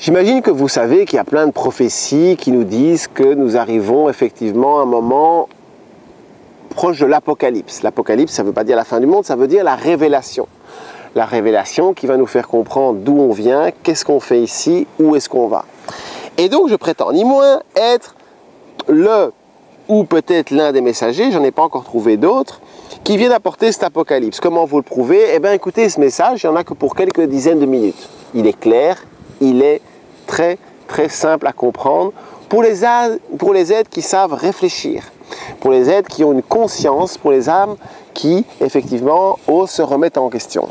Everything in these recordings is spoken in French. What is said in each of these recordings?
J'imagine que vous savez qu'il y a plein de prophéties qui nous disent que nous arrivons effectivement à un moment proche de l'apocalypse. L'apocalypse, ça ne veut pas dire la fin du monde, ça veut dire la révélation. La révélation qui va nous faire comprendre d'où on vient, qu'est-ce qu'on fait ici, où est-ce qu'on va. Et donc je prétends ni moins être le ou peut-être l'un des messagers, j'en ai pas encore trouvé d'autres, qui viennent apporter cet apocalypse. Comment vous le prouvez? Eh bien écoutez, ce message, il n'y en a que pour quelques dizaines de minutes. Il est clair, il est très très simple à comprendre pour les êtres qui savent réfléchir, pour les êtres qui ont une conscience, pour les âmes qui effectivement osent se remettre en question.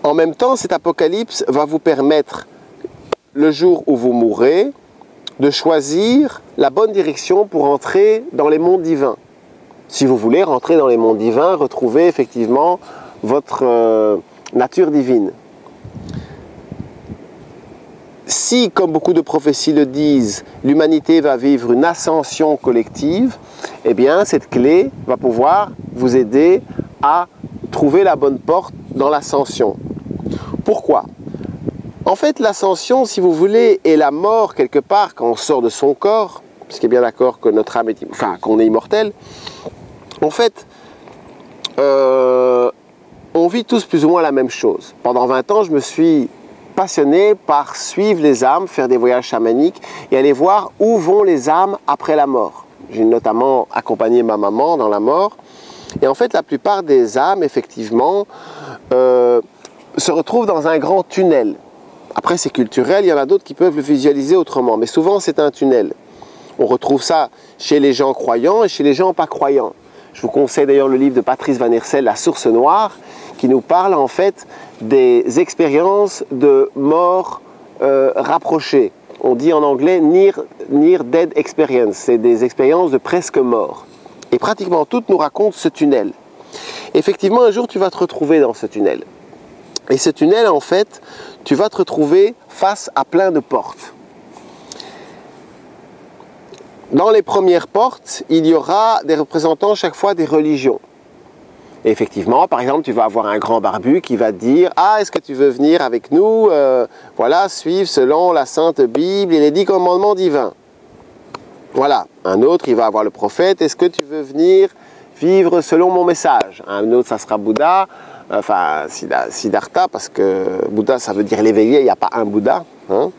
En même temps, cet apocalypse va vous permettre, le jour où vous mourrez, de choisir la bonne direction pour entrer dans les mondes divins. Si vous voulez rentrer dans les mondes divins, retrouver effectivement votre nature divine. Si, comme beaucoup de prophéties le disent, l'humanité va vivre une ascension collective, eh bien cette clé va pouvoir vous aider à trouver la bonne porte dans l'ascension. Pourquoi ? En fait, l'ascension, si vous voulez, est la mort quelque part quand on sort de son corps, parce qu'il est bien d'accord que notre âme est, qu'on est immortel. En fait, on vit tous plus ou moins la même chose. Pendant 20 ans, je me suis passionné par suivre les âmes, faire des voyages chamaniques et aller voir où vont les âmes après la mort. J'ai notamment accompagné ma maman dans la mort. Et en fait, la plupart des âmes, effectivement, se retrouvent dans un grand tunnel. Après, c'est culturel, il y en a d'autres qui peuvent le visualiser autrement, mais souvent, c'est un tunnel. On retrouve ça chez les gens croyants et chez les gens pas croyants. Je vous conseille d'ailleurs le livre de Patrice Van Hersel, La Source Noire, qui nous parle en fait des expériences de mort rapprochées. On dit en anglais near dead experience, c'est des expériences de presque mort. Et pratiquement toutes nous racontent ce tunnel. Effectivement, un jour, tu vas te retrouver dans ce tunnel. Et ce tunnel, en fait, tu vas te retrouver face à plein de portes. Dans les premières portes, il y aura des représentants chaque fois des religions. Et effectivement, par exemple, tu vas avoir un grand barbu qui va te dire « Ah, est-ce que tu veux venir avec nous voilà, suivre selon la Sainte Bible et les 10 commandements divins. » Voilà. Un autre, il va avoir le prophète « Est-ce que tu veux venir vivre selon mon message ?» Un autre, ça sera Bouddha, enfin Siddhartha, parce que Bouddha, ça veut dire l'éveillé, il n'y a pas un Bouddha. Hein.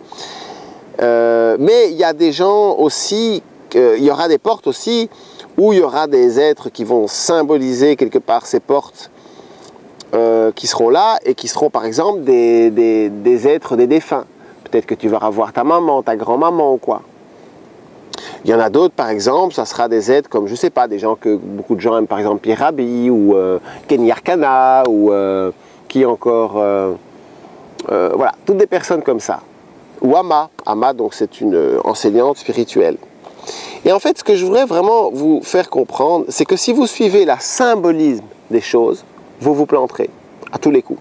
Mais il y a des gens aussi, il y aura des portes aussi, où il y aura des êtres qui vont symboliser quelque part ces portes qui seront là et qui seront par exemple des êtres des défunts. Peut-être que tu vas revoir ta maman, ta grand-maman ou quoi. Il y en a d'autres par exemple, ça sera des êtres comme, je sais pas, des gens que beaucoup de gens aiment, par exemple Pierre Rabhi ou Kenny Arcana ou qui encore, voilà, toutes des personnes comme ça. Ou Ama, donc c'est une enseignante spirituelle. Et en fait, ce que je voudrais vraiment vous faire comprendre, c'est que si vous suivez la symbolisme des choses, vous vous planterez à tous les coups.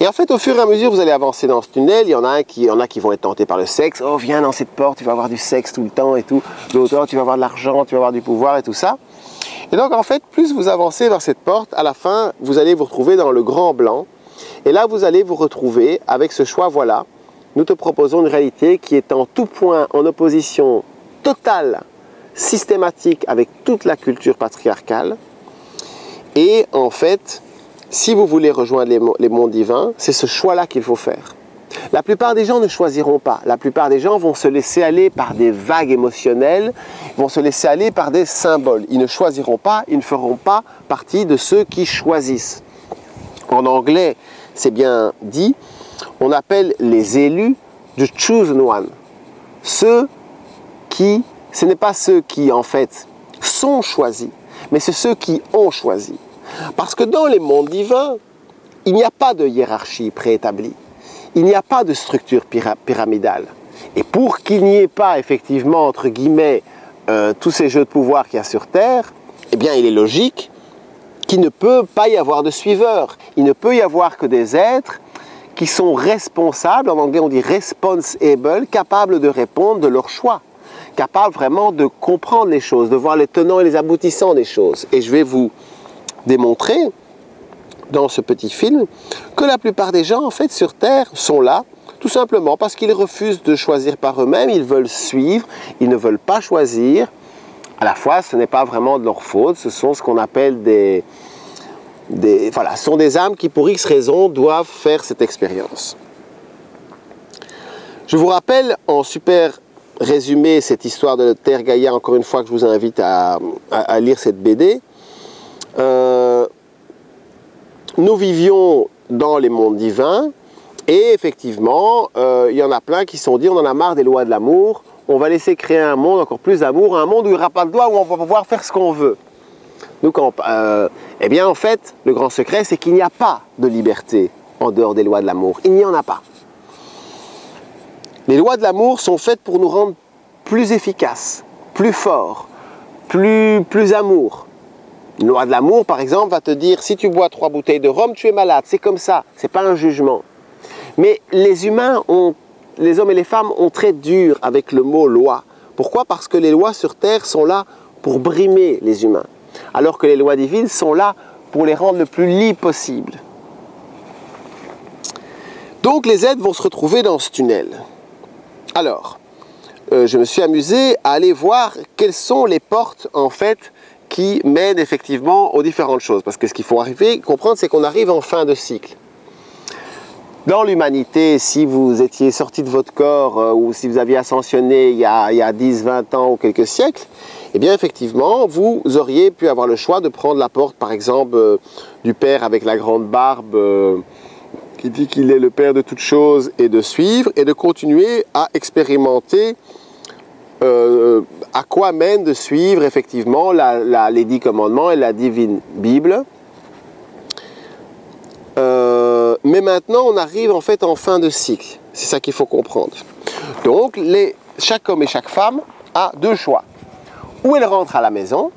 Et en fait, au fur et à mesure, vous allez avancer dans ce tunnel, il y en a qui vont être tentés par le sexe. Oh, viens dans cette porte, tu vas avoir du sexe tout le temps et tout. D'autres, tu vas avoir de l'argent, tu vas avoir du pouvoir et tout ça. Et donc, en fait, plus vous avancez vers cette porte, à la fin, vous allez vous retrouver dans le grand blanc. Et là, vous allez vous retrouver avec ce choix, voilà. Nous te proposons une réalité qui est en tout point en opposition totale, systématique avec toute la culture patriarcale. Et en fait, si vous voulez rejoindre les mondes divins, c'est ce choix-là qu'il faut faire. La plupart des gens ne choisiront pas. La plupart des gens vont se laisser aller par des vagues émotionnelles, vont se laisser aller par des symboles. Ils ne choisiront pas, ils ne feront pas partie de ceux qui choisissent. En anglais, c'est bien dit, on appelle les élus the chosen one. Ce n'est pas ceux qui en fait sont choisis, mais c'est ceux qui ont choisi. Parce que dans les mondes divins, il n'y a pas de hiérarchie préétablie. Il n'y a pas de structure pyramidale. Et pour qu'il n'y ait pas effectivement, entre guillemets, tous ces jeux de pouvoir qu'il y a sur Terre, eh bien il est logique qu'il ne peut pas y avoir de suiveurs. Il ne peut y avoir que des êtres qui sont responsables, en anglais on dit responsible, capables de répondre de leur choix, capables vraiment de comprendre les choses, de voir les tenants et les aboutissants des choses. Et je vais vous démontrer dans ce petit film que la plupart des gens, en fait, sur Terre, sont là, tout simplement parce qu'ils refusent de choisir par eux-mêmes, ils veulent suivre, ils ne veulent pas choisir. À la fois, ce n'est pas vraiment de leur faute, ce sont ce qu'on appelle voilà, ce sont des âmes qui, pour X raisons, doivent faire cette expérience. Je vous rappelle en super résumé cette histoire de Terre Gaïa, encore une fois que je vous invite à lire cette BD. Nous vivions dans les mondes divins et effectivement, il y en a plein qui se sont dit on en a marre des lois de l'amour, on va laisser créer un monde encore plus d'amour, un monde où il n'y aura pas de loi, où on va pouvoir faire ce qu'on veut. Donc, eh bien, en fait, le grand secret, c'est qu'il n'y a pas de liberté en dehors des lois de l'amour. Il n'y en a pas. Les lois de l'amour sont faites pour nous rendre plus efficaces, plus forts, plus amour. Une loi de l'amour, par exemple, va te dire si tu bois 3 bouteilles de rhum, tu es malade. C'est comme ça, c'est pas un jugement. Mais les humains, les hommes et les femmes ont très dur avec le mot loi. Pourquoi? Parce que les lois sur Terre sont là pour brimer les humains. Alors que les lois divines sont là pour les rendre le plus libres possible. Donc les êtres vont se retrouver dans ce tunnel. Alors, je me suis amusé à aller voir quelles sont les portes, en fait, qui mènent effectivement aux différentes choses. Parce que ce qu'il faut comprendre, c'est qu'on arrive en fin de cycle. Dans l'humanité, si vous étiez sorti de votre corps ou si vous aviez ascensionné il y a 10, 20 ans ou quelques siècles, eh bien effectivement, vous auriez pu avoir le choix de prendre la porte, par exemple, du père avec la grande barbe qui dit qu'il est le père de toutes choses et de suivre et de continuer à expérimenter à quoi mène de suivre effectivement les 10 commandements et la divine Bible. Mais maintenant, on arrive en fait en fin de cycle. C'est ça qu'il faut comprendre. Donc, chaque homme et chaque femme a 2 choix. Ou elle rentre à la maison,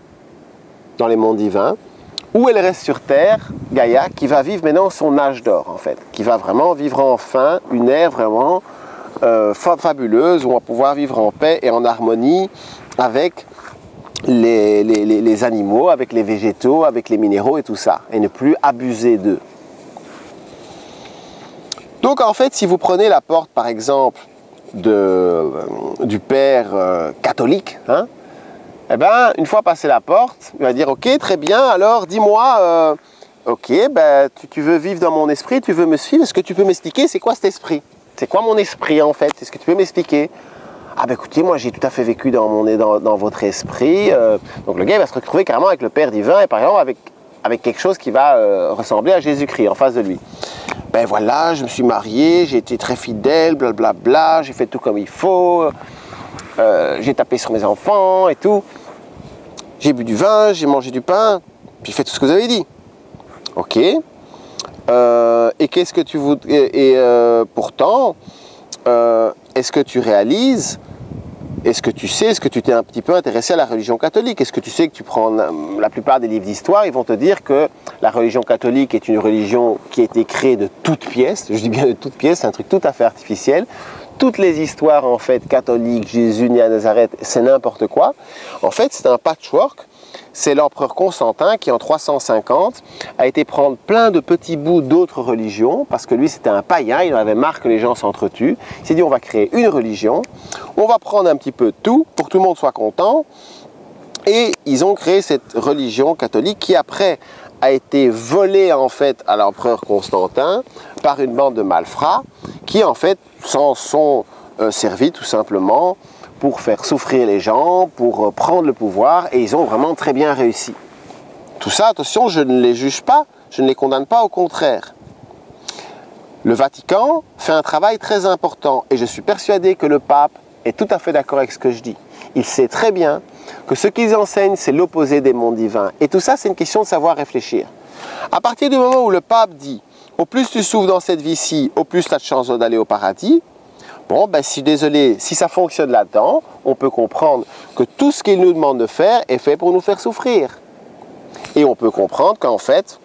dans les mondes divins, ou elle reste sur Terre, Gaïa, qui va vivre maintenant son âge d'or, en fait. Qui va vraiment vivre enfin une ère vraiment fabuleuse, où on va pouvoir vivre en paix et en harmonie avec les animaux, avec les végétaux, avec les minéraux et tout ça. Et ne plus abuser d'eux. Donc en fait, si vous prenez la porte, par exemple, du père catholique, hein, eh ben, une fois passé la porte, il va dire « Ok, très bien, alors dis-moi, ok, ben, tu veux vivre dans mon esprit, tu veux me suivre, est-ce que tu peux m'expliquer c'est quoi cet esprit? C'est quoi mon esprit en fait? Est-ce que tu peux m'expliquer ?» Ah ben écoutez, moi j'ai tout à fait vécu dans votre esprit. Donc le gars il va se retrouver carrément avec le Père divin et par exemple avec quelque chose qui va ressembler à Jésus-Christ en face de lui. Ben voilà, je me suis marié, j'ai été très fidèle, blablabla, j'ai fait tout comme il faut, j'ai tapé sur mes enfants et tout. J'ai bu du vin, j'ai mangé du pain, puis j'ai fait tout ce que vous avez dit. Ok. Et qu'est-ce que tu vous... pourtant, est-ce que tu réalises, est-ce que tu sais, est-ce que tu t'es un petit peu intéressé à la religion catholique? Est-ce que tu sais que tu prends la plupart des livres d'histoire, ils vont te dire que la religion catholique est une religion qui a été créée de toutes pièces. Je dis bien de toutes pièces, c'est un truc tout à fait artificiel. Toutes les histoires en fait catholiques, Jésus né à Nazareth, c'est n'importe quoi. En fait, c'est un patchwork. C'est l'empereur Constantin qui, en 350, a été prendre plein de petits bouts d'autres religions, parce que lui, c'était un païen, il en avait marre que les gens s'entretuent. Il s'est dit, on va créer une religion, on va prendre un petit peu de tout, pour que tout le monde soit content. Et ils ont créé cette religion catholique qui, après, a été volée, en fait, à l'empereur Constantin par une bande de malfrats, qui, en fait, s'en sont servis, tout simplement, pour faire souffrir les gens, pour prendre le pouvoir, et ils ont vraiment très bien réussi. Tout ça, attention, je ne les juge pas, je ne les condamne pas, au contraire. Le Vatican fait un travail très important, et je suis persuadé que le pape est tout à fait d'accord avec ce que je dis. Il sait très bien que ce qu'ils enseignent, c'est l'opposé des mondes divins. Et tout ça, c'est une question de savoir réfléchir. À partir du moment où le pape dit « Au plus tu souffres dans cette vie-ci, au plus tu as de chance d'aller au paradis », bon, ben, désolé, si ça fonctionne là-dedans, on peut comprendre que tout ce qu'il nous demande de faire est fait pour nous faire souffrir. Et on peut comprendre qu'en fait,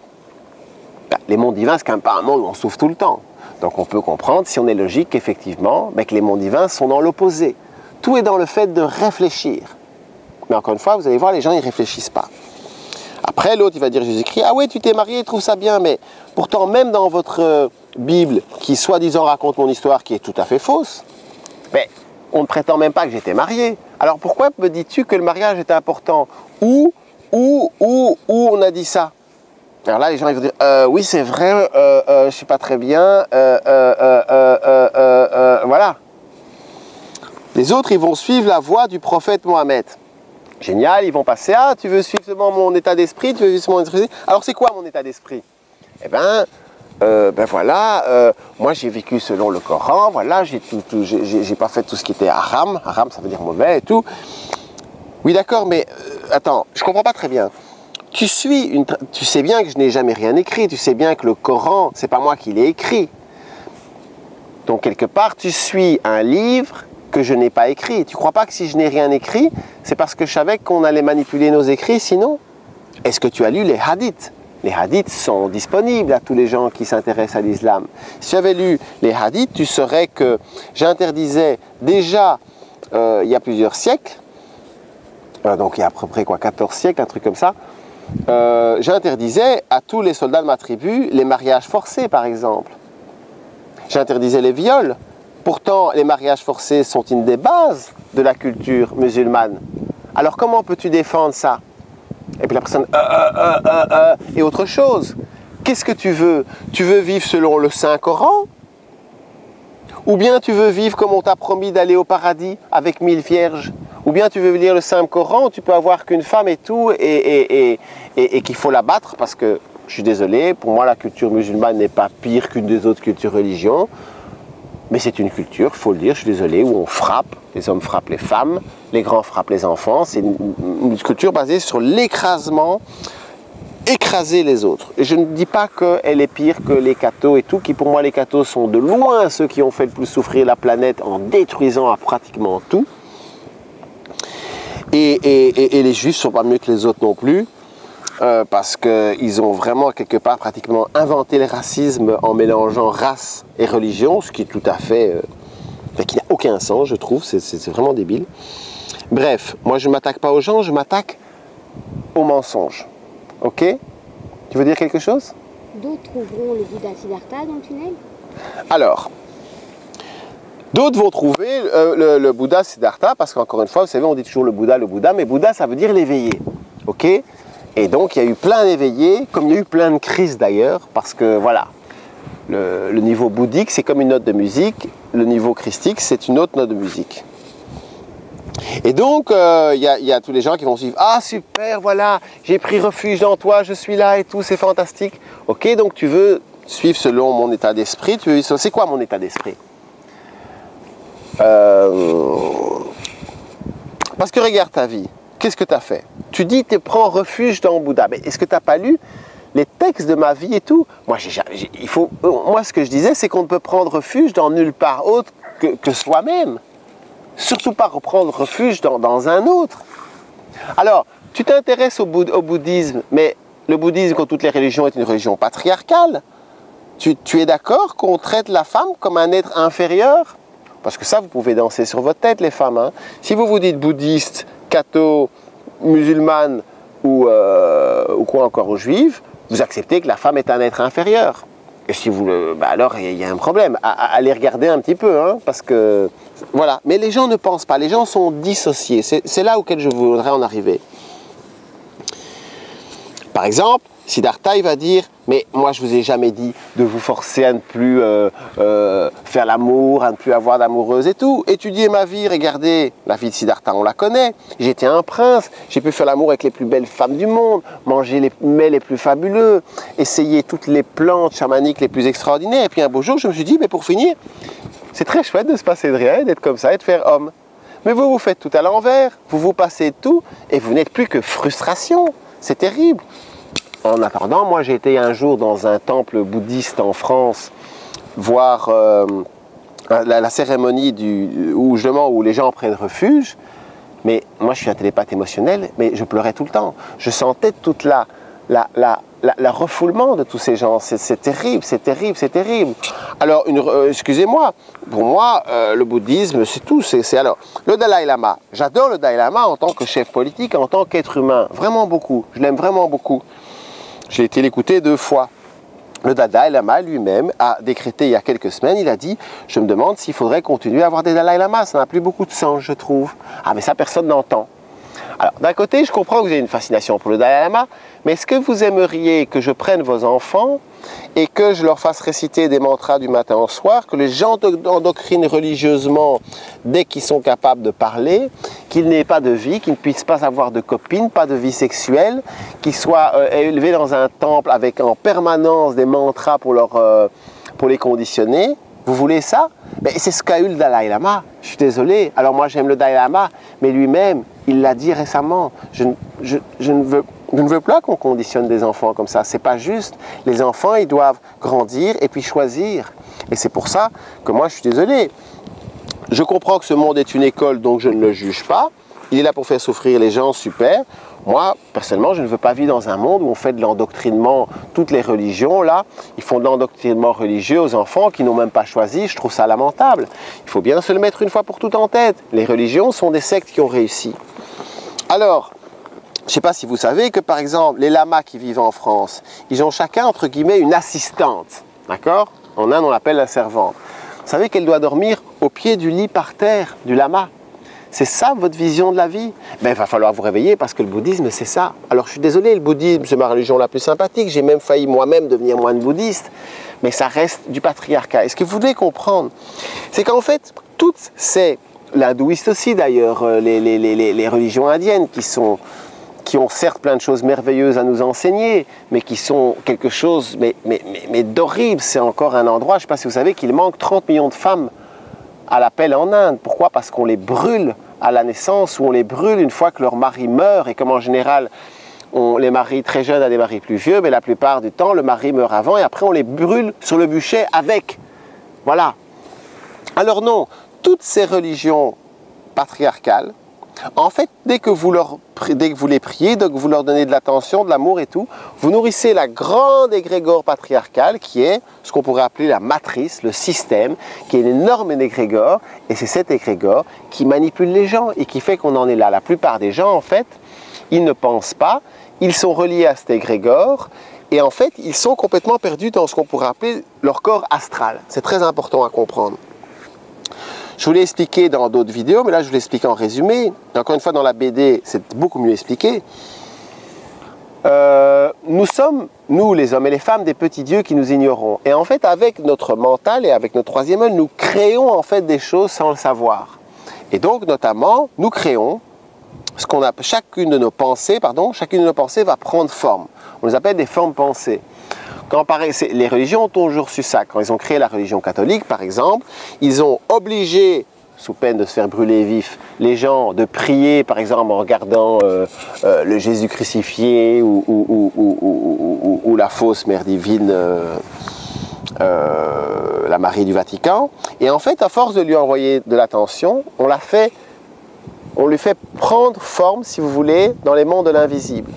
ben, les mondes divins, c'est quand même pas un monde où on souffre tout le temps. Donc on peut comprendre, si on est logique, effectivement, ben, que les mondes divins sont dans l'opposé. Tout est dans le fait de réfléchir. Mais encore une fois, vous allez voir, les gens, ils ne réfléchissent pas. Après, l'autre, il va dire Jésus-Christ, ah ouais, tu t'es marié, trouve ça bien, mais pourtant, même dans votre Bible, qui soi-disant raconte mon histoire, qui est tout à fait fausse, mais on ne prétend même pas que j'étais marié. Alors pourquoi me dis-tu que le mariage était important? Où on a dit ça? Alors là, les gens ils vont dire, oui, c'est vrai, je sais pas très bien, voilà. Les autres, ils vont suivre la voie du prophète Mohammed. Génial, ils vont passer, ah, tu veux suivre seulement mon état d'esprit, tu veux suivre mon état d'esprit. Alors c'est quoi mon état d'esprit? Eh ben voilà, moi j'ai vécu selon le Coran, voilà, j'ai pas fait tout ce qui était haram, haram ça veut dire mauvais et tout. Oui d'accord, mais attends, je comprends pas très bien. Tu sais bien que je n'ai jamais rien écrit, tu sais bien que le Coran, c'est pas moi qui l'ai écrit. Donc quelque part, tu suis un livre que je n'ai pas écrit. Tu crois pas que si je n'ai rien écrit, c'est parce que je savais qu'on allait manipuler nos écrits sinon? Est-ce que tu as lu les hadiths? Les hadiths sont disponibles à tous les gens qui s'intéressent à l'islam. Si tu avais lu les hadiths, tu saurais que j'interdisais déjà, il y a plusieurs siècles, donc il y a à peu près 14 siècles, un truc comme ça, j'interdisais à tous les soldats de ma tribu les mariages forcés, par exemple. J'interdisais les viols. Pourtant, les mariages forcés sont une des bases de la culture musulmane. Alors comment peux-tu défendre ça? Et puis la personne, et autre chose. Qu'est-ce que tu veux? Tu veux vivre selon le Saint-Coran? Ou bien tu veux vivre comme on t'a promis d'aller au paradis avec 1000 vierges? Ou bien tu veux lire le Saint-Coran où tu peux avoir qu'une femme et tout, et qu'il faut la battre parce que, je suis désolé, pour moi la culture musulmane n'est pas pire qu'une des autres cultures religions. Mais c'est une culture, il faut le dire, je suis désolé, où on frappe, les hommes frappent les femmes, les grands frappent les enfants. C'est une culture basée sur l'écrasement, écraser les autres. Et je ne dis pas qu'elle est pire que les cathos et tout, qui pour moi les cathos sont de loin ceux qui ont fait le plus souffrir la planète en détruisant pratiquement tout. Et les juifs ne sont pas mieux que les autres non plus. Parce qu'ils ont vraiment quelque part pratiquement inventé le racisme en mélangeant race et religion, ce qui est tout à fait, qui n'a aucun sens, je trouve, c'est vraiment débile. Bref, moi je ne m'attaque pas aux gens, je m'attaque aux mensonges. Ok? Tu veux dire quelque chose? D'autres trouveront le Bouddha Siddhartha dans le tunnel? Alors, d'autres vont trouver le Bouddha Siddhartha, parce qu'encore une fois, vous savez, on dit toujours le Bouddha, mais Bouddha ça veut dire l'éveillé. Ok? Et donc, il y a eu plein d'éveillés, comme il y a eu plein de crises d'ailleurs, parce que voilà, le niveau bouddhique, c'est comme une note de musique, le niveau christique, c'est une autre note de musique. Et donc, il y a tous les gens qui vont suivre, ah super, voilà, j'ai pris refuge dans toi, je suis là et tout, c'est fantastique. Ok, donc tu veux suivre selon mon état d'esprit, c'est quoi mon état d'esprit? Parce que regarde ta vie. Qu'est-ce que tu as fait? Tu dis tu prends refuge dans Bouddha. Mais est-ce que tu n'as pas lu les textes de ma vie et tout? Moi, moi, ce que je disais, c'est qu'on ne peut prendre refuge dans nulle part autre que soi-même. Surtout pas reprendre refuge dans un autre. Alors, tu t'intéresses au bouddhisme, mais le bouddhisme, comme toutes les religions, est une religion patriarcale. Tu es d'accord qu'on traite la femme comme un être inférieur? Parce que ça, vous pouvez danser sur votre tête, les femmes. Hein. Si vous vous dites bouddhiste, catho, musulmane ou quoi encore aux juifs, vous acceptez que la femme est un être inférieur. Et si vous alors il y a un problème. Allez regarder un petit peu, hein, parce que voilà. Mais les gens ne pensent pas, les gens sont dissociés. C'est là auquel je voudrais en arriver. Par exemple, Siddhartha, il va dire, mais moi je vous ai jamais dit de vous forcer à ne plus faire l'amour, à ne plus avoir d'amoureuse et tout. Étudiez ma vie, regardez, la vie de Siddhartha, on la connaît. J'étais un prince, j'ai pu faire l'amour avec les plus belles femmes du monde, manger les mets les plus fabuleux, essayer toutes les plantes chamaniques les plus extraordinaires. Et puis un beau jour, je me suis dit, mais pour finir, c'est très chouette de se passer de rien, d'être comme ça et de faire homme. Mais vous faites tout à l'envers, vous passez de tout et vous n'êtes plus que frustration. C'est terrible. En attendant, moi j'ai été un jour dans un temple bouddhiste en France voir la cérémonie où les gens prennent refuge. Mais moi je suis un télépathe émotionnel, mais je pleurais tout le temps. Je sentais toute la le refoulement de tous ces gens. C'est terrible, c'est terrible, c'est terrible. Alors, excusez-moi, pour moi, le bouddhisme, c'est tout. Alors, le Dalai Lama, j'adore le Dalai Lama en tant que chef politique, en tant qu'être humain, vraiment beaucoup. Je l'aime vraiment beaucoup. J'ai été l'écouter 2 fois. Le Dalai Lama lui-même a décrété il y a quelques semaines, il a dit « Je me demande s'il faudrait continuer à avoir des Dalai Lama, ça n'a plus beaucoup de sens, je trouve. » Ah, mais ça, personne n'entend. Alors, d'un côté, je comprends que vous avez une fascination pour le Dalai Lama, mais est-ce que vous aimeriez que je prenne vos enfants et que je leur fasse réciter des mantras du matin au soir, que les gens endoctrinent religieusement dès qu'ils sont capables de parler, qu'ils n'aient pas de vie, qu'ils ne puissent pas avoir de copine, pas de vie sexuelle, qu'ils soient élevés dans un temple avec en permanence des mantras pour les conditionner? Vous voulez ça? Mais c'est ce qu'a eu le Dalai Lama. Je suis désolé. Alors moi j'aime le Dalai Lama, mais lui-même, il l'a dit récemment. Je ne veux pas qu'on conditionne des enfants comme ça. C'est pas juste. Les enfants, ils doivent grandir et puis choisir. Et c'est pour ça que moi je suis désolé. Je comprends que ce monde est une école, donc je ne le juge pas. Il est là pour faire souffrir les gens, super. Moi, personnellement, je ne veux pas vivre dans un monde où on fait de l'endoctrinement, toutes les religions, là, ils font de l'endoctrinement religieux aux enfants qui n'ont même pas choisi, je trouve ça lamentable. Il faut bien se le mettre une fois pour toutes en tête. Les religions sont des sectes qui ont réussi. Alors, je ne sais pas si vous savez que, par exemple, les lamas qui vivent en France, ils ont chacun, entre guillemets, une assistante, d'accord? En Inde, on l'appelle la servante. Vous savez qu'elle doit dormir au pied du lit par terre du lama. C'est ça votre vision de la vie? Ben, il va falloir vous réveiller parce que le bouddhisme, c'est ça. Alors, je suis désolé, le bouddhisme, c'est ma religion la plus sympathique. J'ai même failli moi-même devenir moine bouddhiste. Mais ça reste du patriarcat. Et ce que vous devez comprendre, c'est qu'en fait, toutes ces, l'hindouiste aussi d'ailleurs, les religions indiennes qui ont certes plein de choses merveilleuses à nous enseigner, mais qui sont quelque chose mais d'horrible. C'est encore un endroit, je ne sais pas si vous savez, qu'il manque 30 millions de femmes à l'appel en Inde. Pourquoi? Parce qu'on les brûle à la naissance ou on les brûle une fois que leur mari meurt et comme en général on les marie très jeunes à des maris plus vieux, mais la plupart du temps le mari meurt avant et après on les brûle sur le bûcher avec. Voilà. Alors non, toutes ces religions patriarcales, en fait, dès que vous les priez, dès que vous leur donnez de l'attention, de l'amour et tout, vous nourrissez la grande égrégore patriarcale qui est ce qu'on pourrait appeler la matrice, le système, qui est une énorme égrégore, et c'est cette égrégore qui manipule les gens et qui fait qu'on en est là. La plupart des gens, en fait, ils ne pensent pas, ils sont reliés à cette égrégore, et en fait, ils sont complètement perdus dans ce qu'on pourrait appeler leur corps astral. C'est très important à comprendre. Je vous l'ai expliqué dans d'autres vidéos, mais là je vous l'ai expliqué en résumé. Encore une fois, dans la BD, c'est beaucoup mieux expliqué. Nous sommes, nous les hommes et les femmes, des petits dieux qui nous ignorons. Et en fait, avec notre mental et avec notre troisième œil, nous créons en fait des choses sans le savoir. Et donc, notamment, nous créons ce qu'on appelle, chacune de nos pensées va prendre forme. On les appelle des formes pensées. Les religions ont toujours su ça. Quand ils ont créé la religion catholique, par exemple, ils ont obligé, sous peine de se faire brûler vif, les gens de prier, par exemple, en regardant le Jésus crucifié ou la fausse Mère divine, la Marie du Vatican. Et en fait, à force de lui envoyer de l'attention, on lui fait prendre forme, si vous voulez, dans les mondes de l'invisible.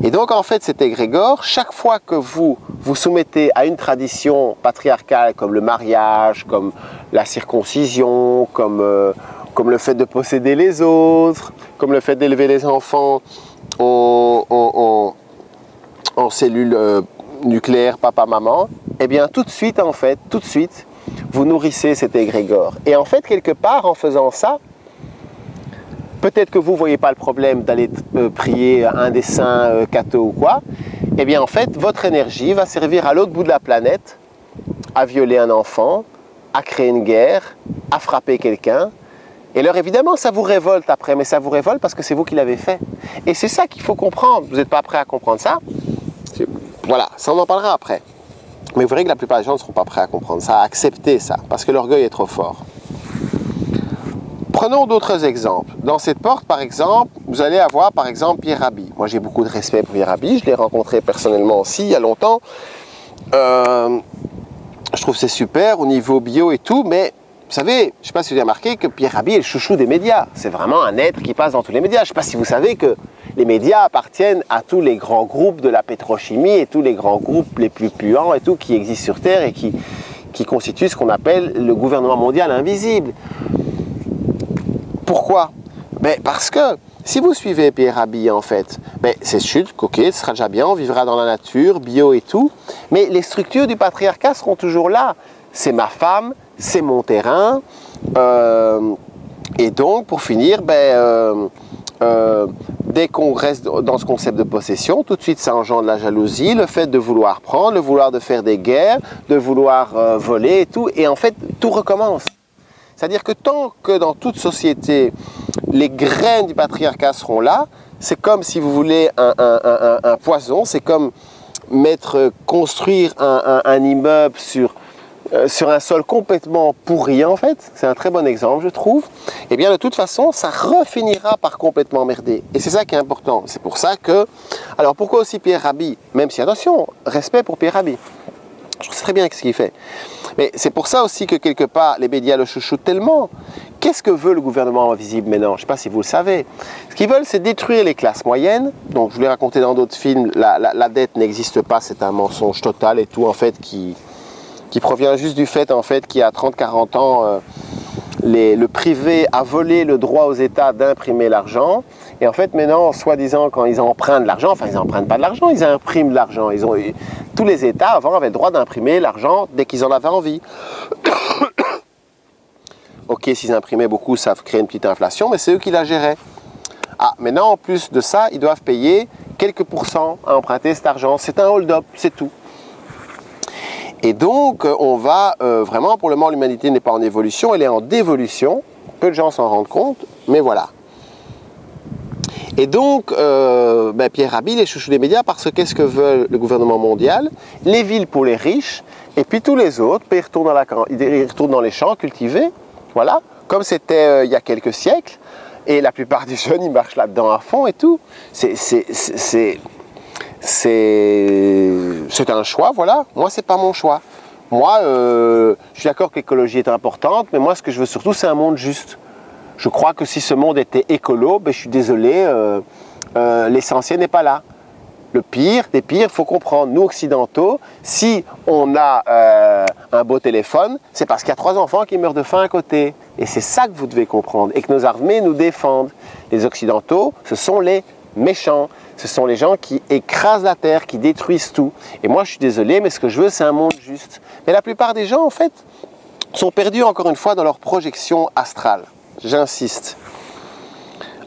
Et donc, en fait, cet égrégore, chaque fois que vous vous soumettez à une tradition patriarcale, comme le mariage, comme la circoncision, comme le fait de posséder les autres, comme le fait d'élever les enfants en cellules nucléaires papa-maman, eh bien, tout de suite, vous nourrissez cet égrégore. Et en fait, quelque part, en faisant ça, peut-être que vous ne voyez pas le problème d'aller prier un des saints cathos ou quoi. Eh bien, en fait, votre énergie va servir à l'autre bout de la planète à violer un enfant, à créer une guerre, à frapper quelqu'un. Et alors, évidemment, ça vous révolte après, mais ça vous révolte parce que c'est vous qui l'avez fait. Et c'est ça qu'il faut comprendre. Vous n'êtes pas prêt à comprendre ça? Voilà, ça on en parlera après. Mais vous verrez que la plupart des gens ne seront pas prêts à comprendre ça, à accepter ça, parce que l'orgueil est trop fort. Prenons d'autres exemples. Dans cette porte, par exemple, vous allez avoir, par exemple, Pierre Rabhi. Moi, j'ai beaucoup de respect pour Pierre Rabhi. Je l'ai rencontré personnellement aussi, il y a longtemps. Je trouve que c'est super au niveau bio et tout, mais vous savez, je ne sais pas si vous avez remarqué que Pierre Rabhi est le chouchou des médias. C'est vraiment un être qui passe dans tous les médias. Je ne sais pas si vous savez que les médias appartiennent à tous les grands groupes de la pétrochimie et tous les grands groupes les plus puants et tout qui existent sur Terre et qui constituent ce qu'on appelle le gouvernement mondial invisible. Pourquoi? Parce que si vous suivez Pierre Rabhi, en fait, c'est chute, ok, ce sera déjà bien, on vivra dans la nature, bio et tout, mais les structures du patriarcat seront toujours là. C'est ma femme, c'est mon terrain, et donc, pour finir, dès qu'on reste dans ce concept de possession, tout de suite ça engendre la jalousie, le fait de vouloir prendre, le vouloir de faire des guerres, de vouloir voler et tout, et en fait, tout recommence. C'est-à-dire que tant que dans toute société, les graines du patriarcat seront là, c'est comme si vous voulez un poison, c'est comme construire un immeuble sur un sol complètement pourri en fait, c'est un très bon exemple je trouve, et bien de toute façon ça refinira par complètement merder. Et c'est ça qui est important. C'est pour ça que, alors pourquoi aussi Pierre Rabhi, même si attention, respect pour Pierre Rabhi, je sais très bien ce qu'il fait, mais c'est pour ça aussi que quelque part les médias le chouchoutent tellement. Qu'est-ce que veut le gouvernement invisible maintenant? Je ne sais pas si vous le savez. Ce qu'ils veulent, c'est détruire les classes moyennes. Donc, je vous l'ai raconté dans d'autres films, la dette n'existe pas, c'est un mensonge total et tout, en fait, qui provient juste du fait, en fait, qu'il y a 30-40 ans, le privé a volé le droit aux États d'imprimer l'argent. Et en fait, maintenant, soi-disant, quand ils empruntent de l'argent, enfin, ils n'empruntent pas de l'argent, ils impriment de l'argent. Tous les États, avant, avaient le droit d'imprimer l'argent dès qu'ils en avaient envie. Ok, s'ils imprimaient beaucoup, ça crée une petite inflation, mais c'est eux qui la géraient. Ah, maintenant, en plus de ça, ils doivent payer quelques pourcents à emprunter cet argent. C'est un hold-up, c'est tout. Et donc, on va vraiment, pour le moment, l'humanité n'est pas en évolution, elle est en dévolution. Peu de gens s'en rendent compte, mais voilà. Et donc, Pierre Rabhi, les chouchous des médias, parce que qu'est-ce que veut le gouvernement mondial? Les villes pour les riches, et puis tous les autres, ils retournent dans les champs cultivés. Voilà, comme c'était il y a quelques siècles, et la plupart des jeunes, ils marchent là-dedans à fond et tout. C'est un choix, voilà. Moi, c'est pas mon choix. Moi, je suis d'accord que l'écologie est importante, mais moi, ce que je veux surtout, c'est un monde juste. Je crois que si ce monde était écolo, je suis désolé, l'essentiel n'est pas là. Le pire des pires, il faut comprendre, nous occidentaux, si on a un beau téléphone, c'est parce qu'il y a 3 enfants qui meurent de faim à côté. Et c'est ça que vous devez comprendre, et que nos armées nous défendent. Les occidentaux, ce sont les méchants, ce sont les gens qui écrasent la terre, qui détruisent tout. Et moi, je suis désolé, mais ce que je veux, c'est un monde juste. Mais la plupart des gens, en fait, sont perdus, encore une fois, dans leur projection astrale. J'insiste.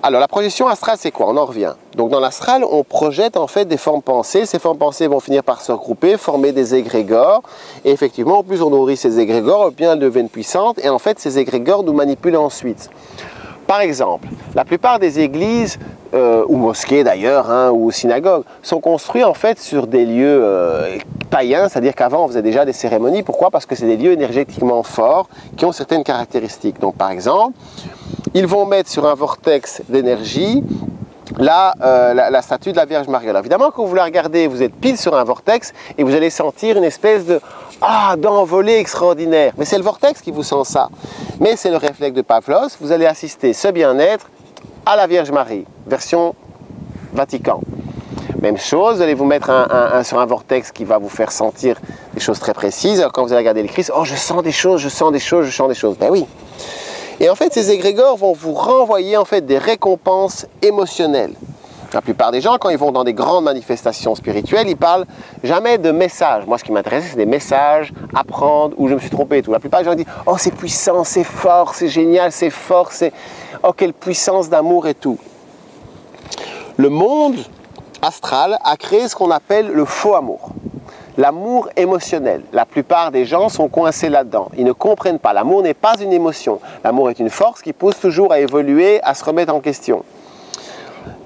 Alors, la projection astrale, c'est quoi? On en revient. Donc, dans l'astral, on projette en fait des formes pensées. Ces formes pensées vont finir par se regrouper, former des égrégores. Et effectivement, au plus on nourrit ces égrégores, au plus elles deviennent puissantes. Et en fait, ces égrégores nous manipulent ensuite. Par exemple, la plupart des églises, ou mosquées d'ailleurs, ou synagogues, sont construites en fait sur des lieux païens, c'est-à-dire qu'avant on faisait déjà des cérémonies. Pourquoi? Parce que c'est des lieux énergétiquement forts qui ont certaines caractéristiques. Donc par exemple, ils vont mettre sur un vortex d'énergie la statue de la Vierge Marie. Alors évidemment, quand vous la regardez, vous êtes pile sur un vortex et vous allez sentir une espèce d'envolée extraordinaire. Mais c'est le vortex qui vous sent ça. Mais c'est le réflexe de Pavlov. Vous allez assister ce bien-être à la Vierge Marie, version Vatican. Même chose, vous allez vous mettre sur un vortex qui va vous faire sentir des choses très précises. Alors, quand vous allez regarder le Christ, oh, je sens des choses, je sens des choses, je sens des choses. Ben oui. Et en fait, ces égrégores vont vous renvoyer en fait des récompenses émotionnelles. La plupart des gens, quand ils vont dans des grandes manifestations spirituelles, ils parlent jamais de messages. Moi, ce qui m'intéresse, c'est des messages, apprendre, où je me suis trompé et tout. La plupart des gens disent, oh, c'est puissant, c'est fort, c'est génial, c'est fort, c'est... Oh, quelle puissance d'amour et tout. Le monde astral a créé ce qu'on appelle le faux amour. L'amour émotionnel. La plupart des gens sont coincés là-dedans. Ils ne comprennent pas. L'amour n'est pas une émotion. L'amour est une force qui pousse toujours à évoluer, à se remettre en question.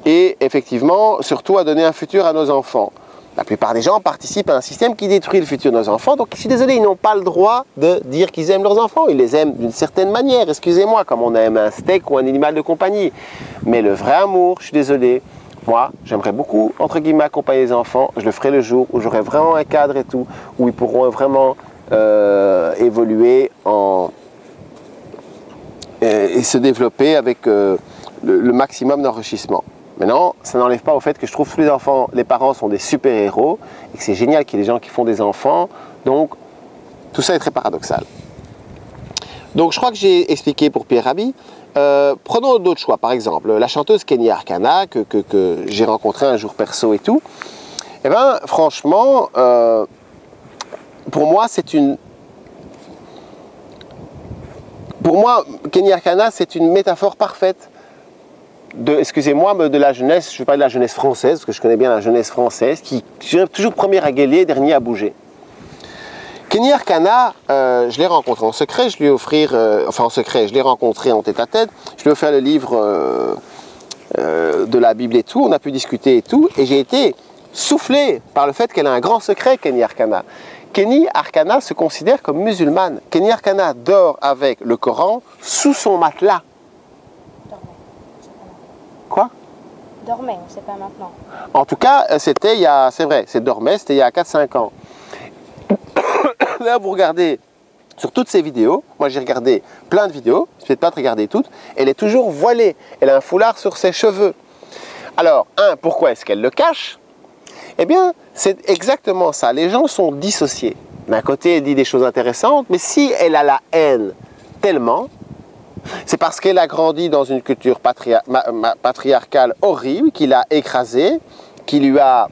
Et effectivement, surtout à donner un futur à nos enfants. La plupart des gens participent à un système qui détruit le futur de nos enfants. Donc, je suis désolé, ils n'ont pas le droit de dire qu'ils aiment leurs enfants. Ils les aiment d'une certaine manière, excusez-moi, comme on aime un steak ou un animal de compagnie. Mais le vrai amour, je suis désolé, moi, j'aimerais beaucoup, entre guillemets, accompagner les enfants. Je le ferai le jour où j'aurai vraiment un cadre et tout, où ils pourront vraiment évoluer et se développer avec le maximum d'enrichissement. Maintenant, ça n'enlève pas au fait que je trouve que tous les enfants, les parents sont des super-héros et que c'est génial qu'il y ait des gens qui font des enfants. Donc, tout ça est très paradoxal. Donc, je crois que j'ai expliqué pour Pierre Rabhi. Prenons d'autres choix. Par exemple, la chanteuse Kenny Arcana, que j'ai rencontrée un jour perso et tout. Eh bien, franchement, pour moi, Kenny Arcana, c'est une métaphore parfaite excusez-moi, de la jeunesse, je ne veux pas de la jeunesse française, parce que je connais bien la jeunesse française, qui est toujours première à gueuler, dernier à bouger. Kenny Arcana, je l'ai rencontré en secret, je lui ai offert, en secret, je l'ai rencontré en tête-à-tête, je lui ai offert le livre de la Bible et tout, on a pu discuter et tout, et j'ai été soufflé par le fait qu'elle a un grand secret, Kenny Arcana. Kenny Arcana se considère comme musulmane. Kenny Arcana dort avec le Coran sous son matelas. Quoi? Dormait, on ne sait pas maintenant. En tout cas, c'était il y a, c'est vrai, c'est dormait, c'était il y a 4-5 ans. Là, vous regardez sur toutes ces vidéos, moi j'ai regardé plein de vidéos, je ne vais pas te regarder toutes, elle est toujours voilée, elle a un foulard sur ses cheveux. Alors, pourquoi est-ce qu'elle le cache? Eh bien, c'est exactement ça, les gens sont dissociés. D'un côté, elle dit des choses intéressantes, mais si elle a la haine tellement, c'est parce qu'elle a grandi dans une culture patriarcale horrible, qui l'a écrasée, qui lui a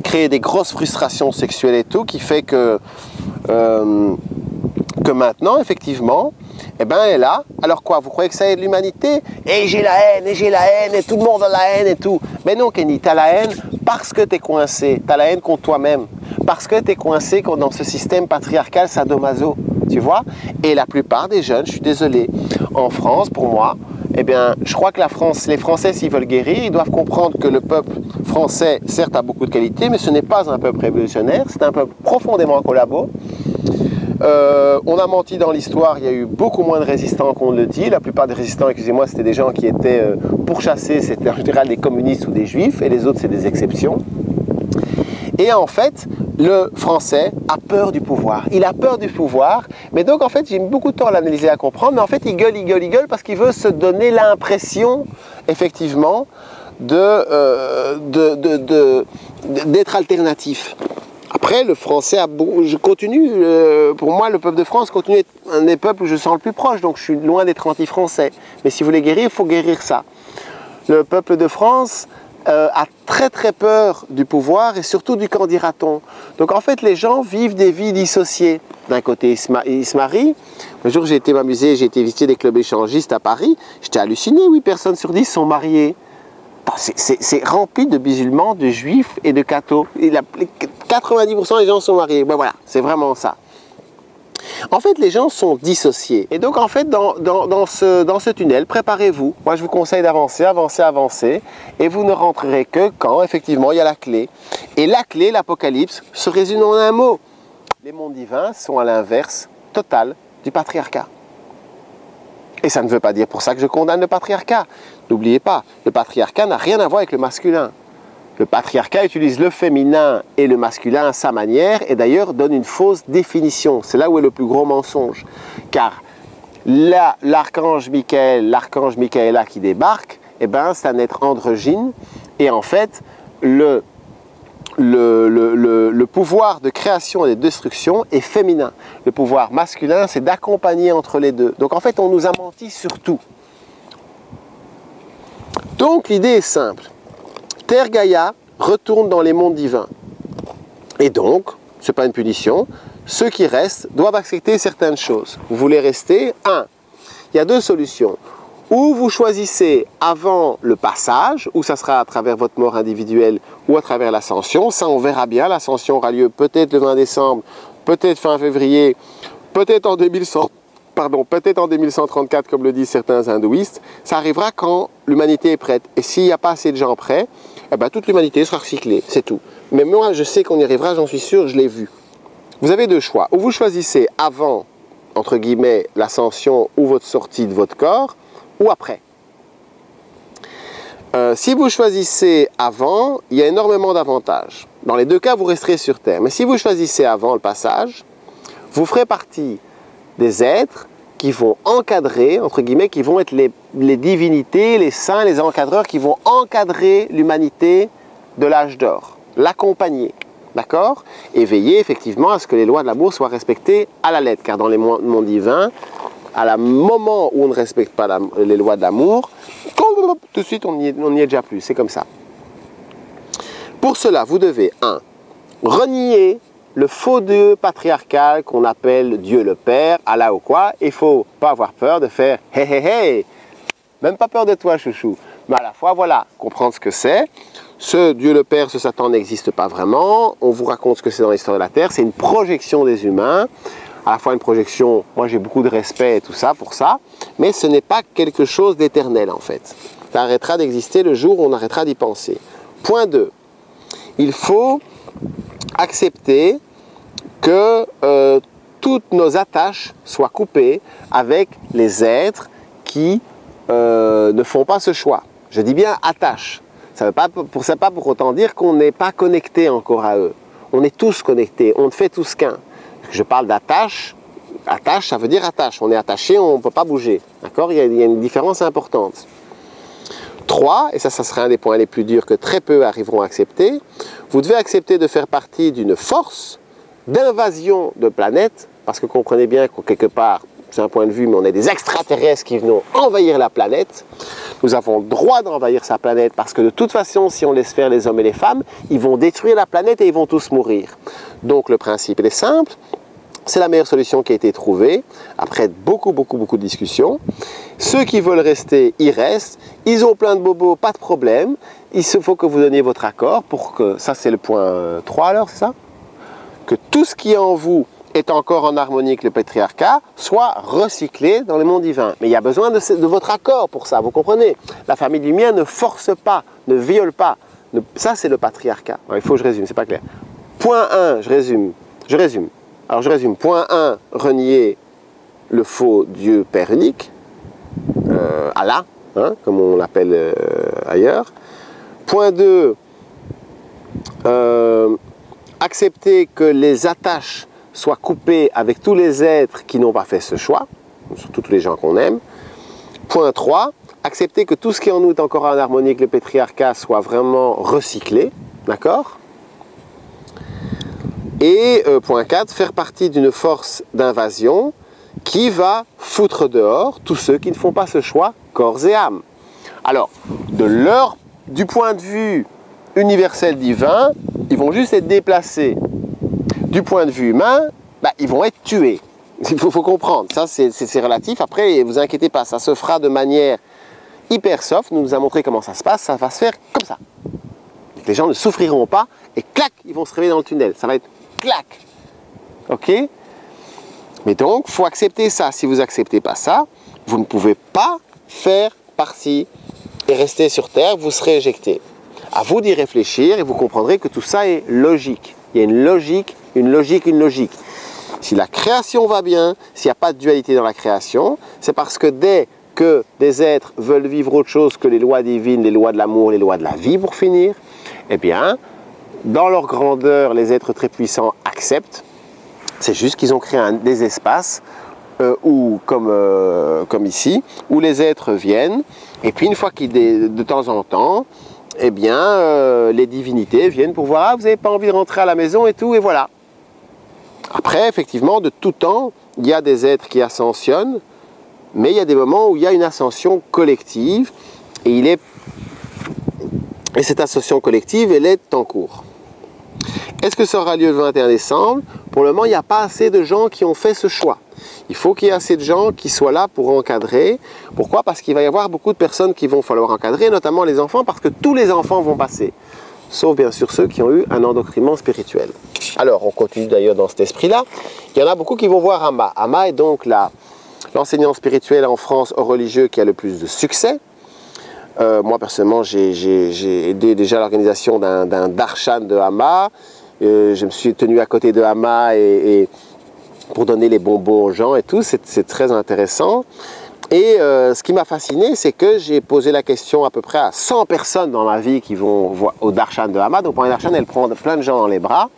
créé des grosses frustrations sexuelles et tout, qui fait que maintenant, effectivement, eh ben, elle est là. Alors quoi, vous croyez que ça aide l'humanité? Et j'ai la haine, et tout le monde a la haine et tout. Mais non, Kenny, tu as la haine parce que tu es coincé. Tu as la haine contre toi-même. Parce que tu es coincé dans ce système patriarcal sadomaso. Tu vois? Et la plupart des jeunes, je suis désolé, en France, pour moi, eh bien, je crois que les Français, s'ils veulent guérir, ils doivent comprendre que le peuple français, certes, a beaucoup de qualités, mais ce n'est pas un peuple révolutionnaire, c'est un peuple profondément collabo. On a menti dans l'histoire, il y a eu beaucoup moins de résistants qu'on le dit. La plupart des résistants, excusez-moi, c'était des gens qui étaient pourchassés, c'était en général des communistes ou des juifs, et les autres, c'est des exceptions. Et en fait, le français a peur du pouvoir. Il a peur du pouvoir, mais donc en fait, j'ai mis beaucoup de temps à l'analyser, à comprendre, mais en fait, il gueule parce qu'il veut se donner l'impression, effectivement, d'être alternatif. Après, le français pour moi, le peuple de France continue à être un des peuples où je sens le plus proche, donc je suis loin d'être anti-français. Mais si vous voulez guérir, il faut guérir ça. Le peuple de France a très très peur du pouvoir et surtout du qu'en dira-t-on. Donc en fait, les gens vivent des vies dissociées. D'un côté, ils se marient. Un jour, j'ai été m'amuser, j'ai été visiter des clubs échangistes à Paris. J'étais halluciné, 8 personnes sur 10 sont mariées. C'est rempli de musulmans, de juifs et de cathos. 90% des gens sont mariés. Ben voilà, c'est vraiment ça. En fait, les gens sont dissociés. Et donc, en fait, dans ce tunnel, préparez-vous. Moi, je vous conseille d'avancer, avancer. Et vous ne rentrerez que quand, effectivement, il y a la clé. Et la clé, l'Apocalypse, se résume en un mot. Les mondes divins sont à l'inverse total du patriarcat. Et ça ne veut pas dire pour ça que je condamne le patriarcat. N'oubliez pas, le patriarcat n'a rien à voir avec le masculin. Le patriarcat utilise le féminin et le masculin à sa manière et d'ailleurs donne une fausse définition. C'est là où est le plus gros mensonge. Car là, l'archange Michaela qui débarque, eh ben, c'est un être androgyne et en fait, le pouvoir de création et de destruction est féminin. Le pouvoir masculin, c'est d'accompagner entre les deux. Donc en fait, on nous a menti sur tout. Donc l'idée est simple. Terre Gaïa retourne dans les mondes divins. Et donc, ce n'est pas une punition, ceux qui restent doivent accepter certaines choses. Vous voulez rester? Il y a deux solutions. Ou vous choisissez avant le passage, ou ça sera à travers votre mort individuelle ou à travers l'ascension. Ça, on verra bien. L'ascension aura lieu peut-être le 20 décembre, peut-être fin février, peut-être en 2134, comme le disent certains hindouistes. Ça arrivera quand l'humanité est prête. Et s'il n'y a pas assez de gens prêts, eh ben, toute l'humanité sera recyclée, c'est tout. Mais moi, je sais qu'on y arrivera, j'en suis sûr, je l'ai vu. Vous avez deux choix. Ou vous choisissez avant, entre guillemets, l'ascension ou votre sortie de votre corps, ou après. Si vous choisissez avant, il y a énormément d'avantages. Dans les deux cas, vous resterez sur Terre. Mais si vous choisissez avant le passage, vous ferez partie des êtres qui vont encadrer, entre guillemets, qui vont être les divinités, les saints, les encadreurs qui vont encadrer l'humanité de l'âge d'or, l'accompagner, d'accord? Et veiller effectivement à ce que les lois de l'amour soient respectées à la lettre, car dans les mondes divins, à la moment où on ne respecte pas les lois de l'amour, tout de suite on n'y est déjà plus, c'est comme ça. Pour cela, vous devez, 1. Renier le faux Dieu patriarcal qu'on appelle Dieu le Père, Allah ou quoi. Il ne faut pas avoir peur de faire « hé hé hé », même pas peur de toi chouchou, mais à la fois, voilà, comprendre ce que c'est. Ce Dieu le Père, ce Satan n'existe pas vraiment, on vous raconte ce que c'est dans l'histoire de la Terre, c'est une projection des humains, à la fois une projection, moi j'ai beaucoup de respect et tout ça pour ça, mais ce n'est pas quelque chose d'éternel en fait. Ça arrêtera d'exister le jour où on arrêtera d'y penser. Point 2. Il faut accepter que toutes nos attaches soient coupées avec les êtres qui ne font pas ce choix. Je dis bien attaches. Ça ne veut pas pour autant dire qu'on n'est pas connecté encore à eux. On est tous connectés, on ne fait tous qu'un. Je parle d'attache. Attache, ça veut dire attache. On est attaché, on ne peut pas bouger. D'accord ? Il y a une différence importante. 3, et ça serait un des points les plus durs que très peu arriveront à accepter, vous devez accepter de faire partie d'une force d'invasion de planètes, parce que comprenez bien que quelque part, c'est un point de vue, mais on est des extraterrestres qui venons envahir la planète. Nous avons le droit d'envahir sa planète, parce que de toute façon, si on laisse faire les hommes et les femmes, ils vont détruire la planète et ils vont tous mourir. Donc le principe, il est simple. C'est la meilleure solution qui a été trouvée, après beaucoup de discussions. Ceux qui veulent rester, ils restent. Ils ont plein de bobos, pas de problème. Il faut que vous donniez votre accord pour que, ça c'est le point 3 alors, c'est ça? Que tout ce qui est en vous est encore en harmonie avec le patriarcat, soit recyclé dans le monde divin. Mais il y a besoin de votre accord pour ça, vous comprenez? La famille lumière ne force pas, ne viole pas. Ça c'est le patriarcat. Alors, il faut que je résume, c'est pas clair. Point 1, je résume. Alors je résume. Point 1, renier le faux Dieu Père unique, Allah, hein, comme on l'appelle ailleurs. Point 2, accepter que les attaches soient coupées avec tous les êtres qui n'ont pas fait ce choix, surtout tous les gens qu'on aime. Point 3, accepter que tout ce qui en nous est encore en harmonie avec le patriarcat soit vraiment recyclé, d'accord ? Et point 4, faire partie d'une force d'invasion qui va foutre dehors tous ceux qui ne font pas ce choix corps et âme. Alors, du point de vue universel divin, ils vont juste être déplacés. Du point de vue humain, ils vont être tués. Il faut comprendre, ça c'est relatif. Après, ne vous inquiétez pas, ça se fera de manière hyper soft. Nous a montré comment ça se passe, ça va se faire comme ça. Les gens ne souffriront pas et clac, ils vont se réveiller dans le tunnel. Ça va être clac. Ok? Mais donc, il faut accepter ça. Si vous n'acceptez pas ça, vous ne pouvez pas faire partie et rester sur Terre, vous serez éjecté. À vous d'y réfléchir et vous comprendrez que tout ça est logique. Il y a une logique. Si la création va bien, s'il n'y a pas de dualité dans la création, c'est parce que dès que des êtres veulent vivre autre chose que les lois divines, les lois de l'amour, les lois de la vie pour finir, eh bien, dans leur grandeur, les êtres très puissants acceptent. C'est juste qu'ils ont créé des espaces comme ici, où les êtres viennent, et puis une fois de temps en temps, eh bien, les divinités viennent pour voir, vous n'avez pas envie de rentrer à la maison et tout, et voilà. Après, effectivement, de tout temps, il y a des êtres qui ascensionnent, mais il y a des moments où il y a une ascension collective, et cette ascension collective, elle est en cours. Est-ce que ça aura lieu le 21 décembre? Pour le moment, il n'y a pas assez de gens qui ont fait ce choix. Il faut qu'il y ait assez de gens qui soient là pour encadrer. Pourquoi? Parce qu'il va y avoir beaucoup de personnes qui vont falloir encadrer, notamment les enfants, parce que tous les enfants vont passer. Sauf bien sûr ceux qui ont eu un endoctrinement spirituel. Alors, on continue d'ailleurs dans cet esprit-là. Il y en a beaucoup qui vont voir Amma. Amma est donc l'enseignant spirituel en France aux religieux qui a le plus de succès. Moi, personnellement, j'ai aidé déjà l'organisation d'un darshan de Amma. Je me suis tenu à côté de Amma et pour donner les bonbons aux gens et tout. C'est très intéressant. Et ce qui m'a fasciné, c'est que j'ai posé la question à peu près à 100 personnes dans ma vie qui vont au darshan de Amma. Donc, pour un darshan, elle prend plein de gens dans les bras.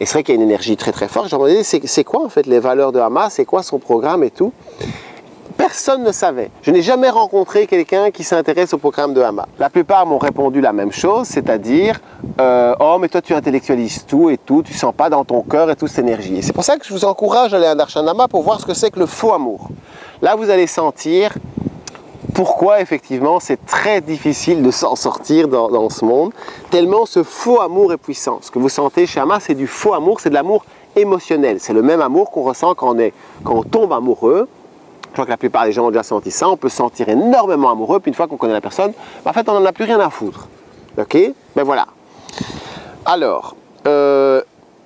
Et c'est vrai qu'il y a une énergie très très forte. Je me demandais, c'est quoi en fait les valeurs de Hama, c'est quoi son programme et tout. Personne ne savait. Je n'ai jamais rencontré quelqu'un qui s'intéresse au programme de Hama. La plupart m'ont répondu la même chose, c'est-à-dire oh mais toi tu intellectualises tout et tout, tu sens pas dans ton cœur et toute cette énergie. Et c'est pour ça que je vous encourage à aller à un darshan Hama pour voir ce que c'est que le faux amour. Là vous allez sentir pourquoi effectivement c'est très difficile de s'en sortir dans ce monde, tellement ce faux amour est puissant. Ce que vous sentez chez Hama, c'est du faux amour, c'est de l'amour émotionnel. C'est le même amour qu'on ressent quand on tombe amoureux. Je crois que la plupart des gens ont déjà senti ça. On peut se sentir énormément amoureux, puis une fois qu'on connaît la personne, en fait, on n'en a plus rien à foutre. Ok? Ben voilà. Alors, je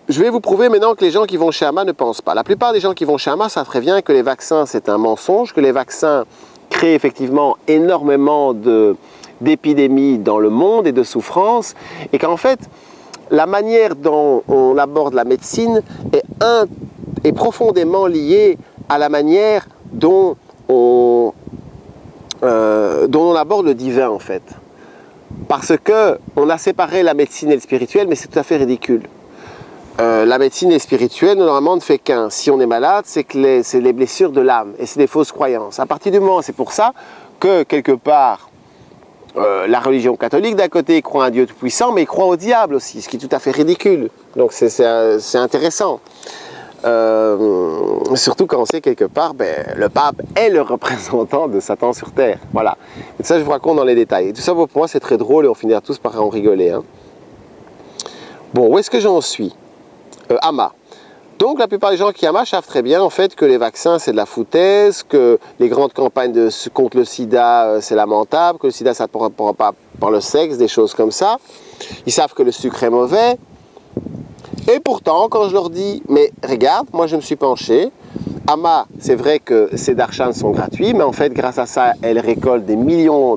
vais vous prouver maintenant que les gens qui vont chez Hama ne pensent pas. La plupart des gens qui vont chez Hama savent très bien que les vaccins, c'est un mensonge, que les vaccins créent effectivement énormément d'épidémies dans le monde et de souffrances, et qu'en fait, la manière dont on aborde la médecine est profondément liée à la manière dont on aborde le divin en fait. Parce qu'on a séparé la médecine et le spirituel, mais c'est tout à fait ridicule. La médecine et le spirituel, normalement, ne fait qu'un. Si on est malade, c'est les blessures de l'âme et c'est des fausses croyances. À partir du moment, c'est pour ça que quelque part, la religion catholique d'un côté croit un Dieu tout-puissant, mais il croit au diable aussi, ce qui est tout à fait ridicule. Donc c'est intéressant. Surtout quand on sait quelque part, le pape est le représentant de Satan sur terre. Voilà. Et ça, je vous raconte dans les détails. Et tout ça, pour moi, c'est très drôle et on finira tous par en rigoler. Hein. Bon, où est-ce que j'en suis? Hama. Donc, la plupart des gens qui Hama savent très bien, en fait, que les vaccins, c'est de la foutaise, que les grandes campagnes contre le sida, c'est lamentable, que le sida, ça ne prend pas par le sexe, des choses comme ça. Ils savent que le sucre est mauvais. Et pourtant, quand je leur dis, mais regarde, moi je me suis penché, Hama, c'est vrai que ces darshan sont gratuits, mais en fait, grâce à ça, elle récolte des millions,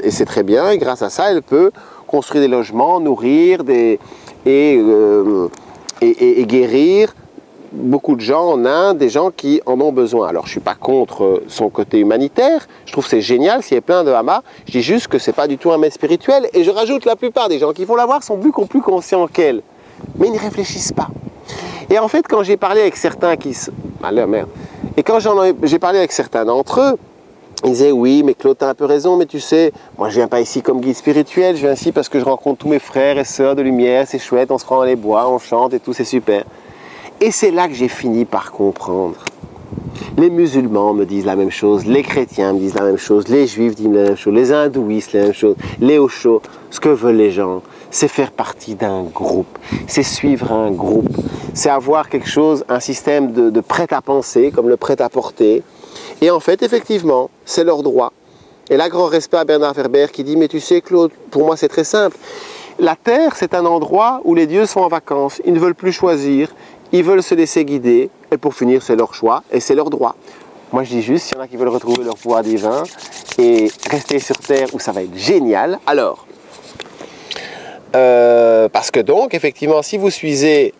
et c'est très bien, et grâce à ça, elle peut construire des logements, nourrir et guérir beaucoup de gens en Inde, des gens qui en ont besoin. Alors, je ne suis pas contre son côté humanitaire, je trouve que c'est génial s'il y a plein de Hama, je dis juste que ce n'est pas du tout un maître spirituel, et je rajoute, la plupart des gens qui vont l'avoir sont beaucoup plus conscients qu'elle. Mais ils ne réfléchissent pas. Et en fait, quand j'ai parlé avec certains qui... merde. Et quand j'ai parlé avec certains d'entre eux, ils disaient, oui, mais Claude, tu as un peu raison, mais tu sais, moi je viens pas ici comme guide spirituel, je viens ici parce que je rencontre tous mes frères et sœurs de lumière, c'est chouette, on se prend dans les bois, on chante et tout, c'est super. Et c'est là que j'ai fini par comprendre. Les musulmans me disent la même chose, les chrétiens me disent la même chose, les juifs disent la même chose, les hindouistes la même chose, les Osho, ce que veulent les gens, c'est faire partie d'un groupe, c'est suivre un groupe, c'est avoir quelque chose, un système de prêt-à-penser, comme le prêt-à-porter. Et en fait, effectivement, c'est leur droit. Et là, grand respect à Bernard Werber qui dit, mais tu sais Claude, pour moi c'est très simple. La Terre, c'est un endroit où les dieux sont en vacances, ils ne veulent plus choisir, ils veulent se laisser guider, et pour finir, c'est leur choix et c'est leur droit. Moi, je dis juste, s'il y en a qui veulent retrouver leur pouvoir divin et rester sur Terre où ça va être génial, alors... parce que donc, effectivement, si vous suivez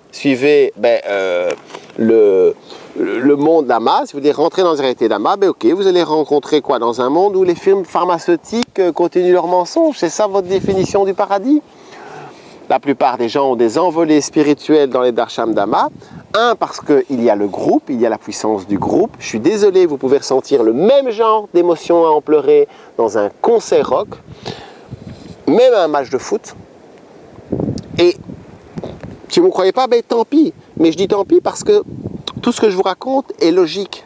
le monde d'Hama, si vous voulez rentrer dans les réalités d'Hama, ok, vous allez rencontrer quoi? Dans un monde où les firmes pharmaceutiques continuent leurs mensonges, c'est ça votre définition du paradis? La plupart des gens ont des envolées spirituelles dans les darsham d'Hama. Un, parce qu'il y a le groupe, il y a la puissance du groupe. Je suis désolé, vous pouvez ressentir le même genre d'émotion à en pleurer dans un concert rock, même un match de foot. Et si vous ne me croyez pas, tant pis. Mais je dis tant pis parce que tout ce que je vous raconte est logique.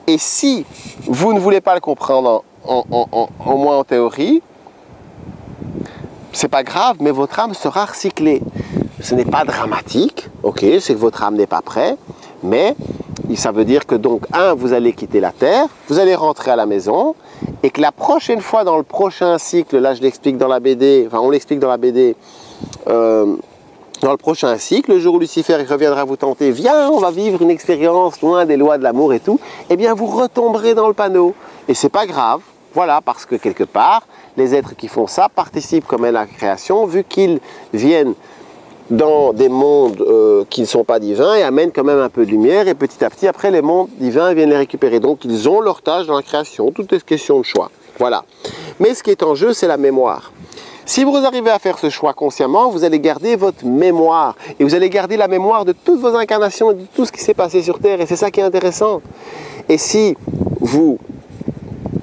Et si vous ne voulez pas le comprendre, au moins en théorie, c'est pas grave, mais votre âme sera recyclée. Ce n'est pas dramatique, ok, c'est que votre âme n'est pas prête, mais ça veut dire que donc, vous allez quitter la Terre, vous allez rentrer à la maison, et que la prochaine fois dans le prochain cycle, là je l'explique dans la BD, enfin on l'explique dans la BD, dans le prochain cycle, le jour où Lucifer reviendra vous tenter, viens, on va vivre une expérience loin des lois de l'amour et tout, eh bien vous retomberez dans le panneau. Et c'est pas grave, voilà, parce que quelque part, les êtres qui font ça participent comme à la création, vu qu'ils viennent dans des mondes qui ne sont pas divins et amènent quand même un peu de lumière, et petit à petit, après, les mondes divins viennent les récupérer. Donc, ils ont leur tâche dans la création, tout est question de choix. Voilà. Mais ce qui est en jeu, c'est la mémoire. Si vous arrivez à faire ce choix consciemment, vous allez garder votre mémoire. Et vous allez garder la mémoire de toutes vos incarnations et de tout ce qui s'est passé sur Terre. Et c'est ça qui est intéressant. Et si vous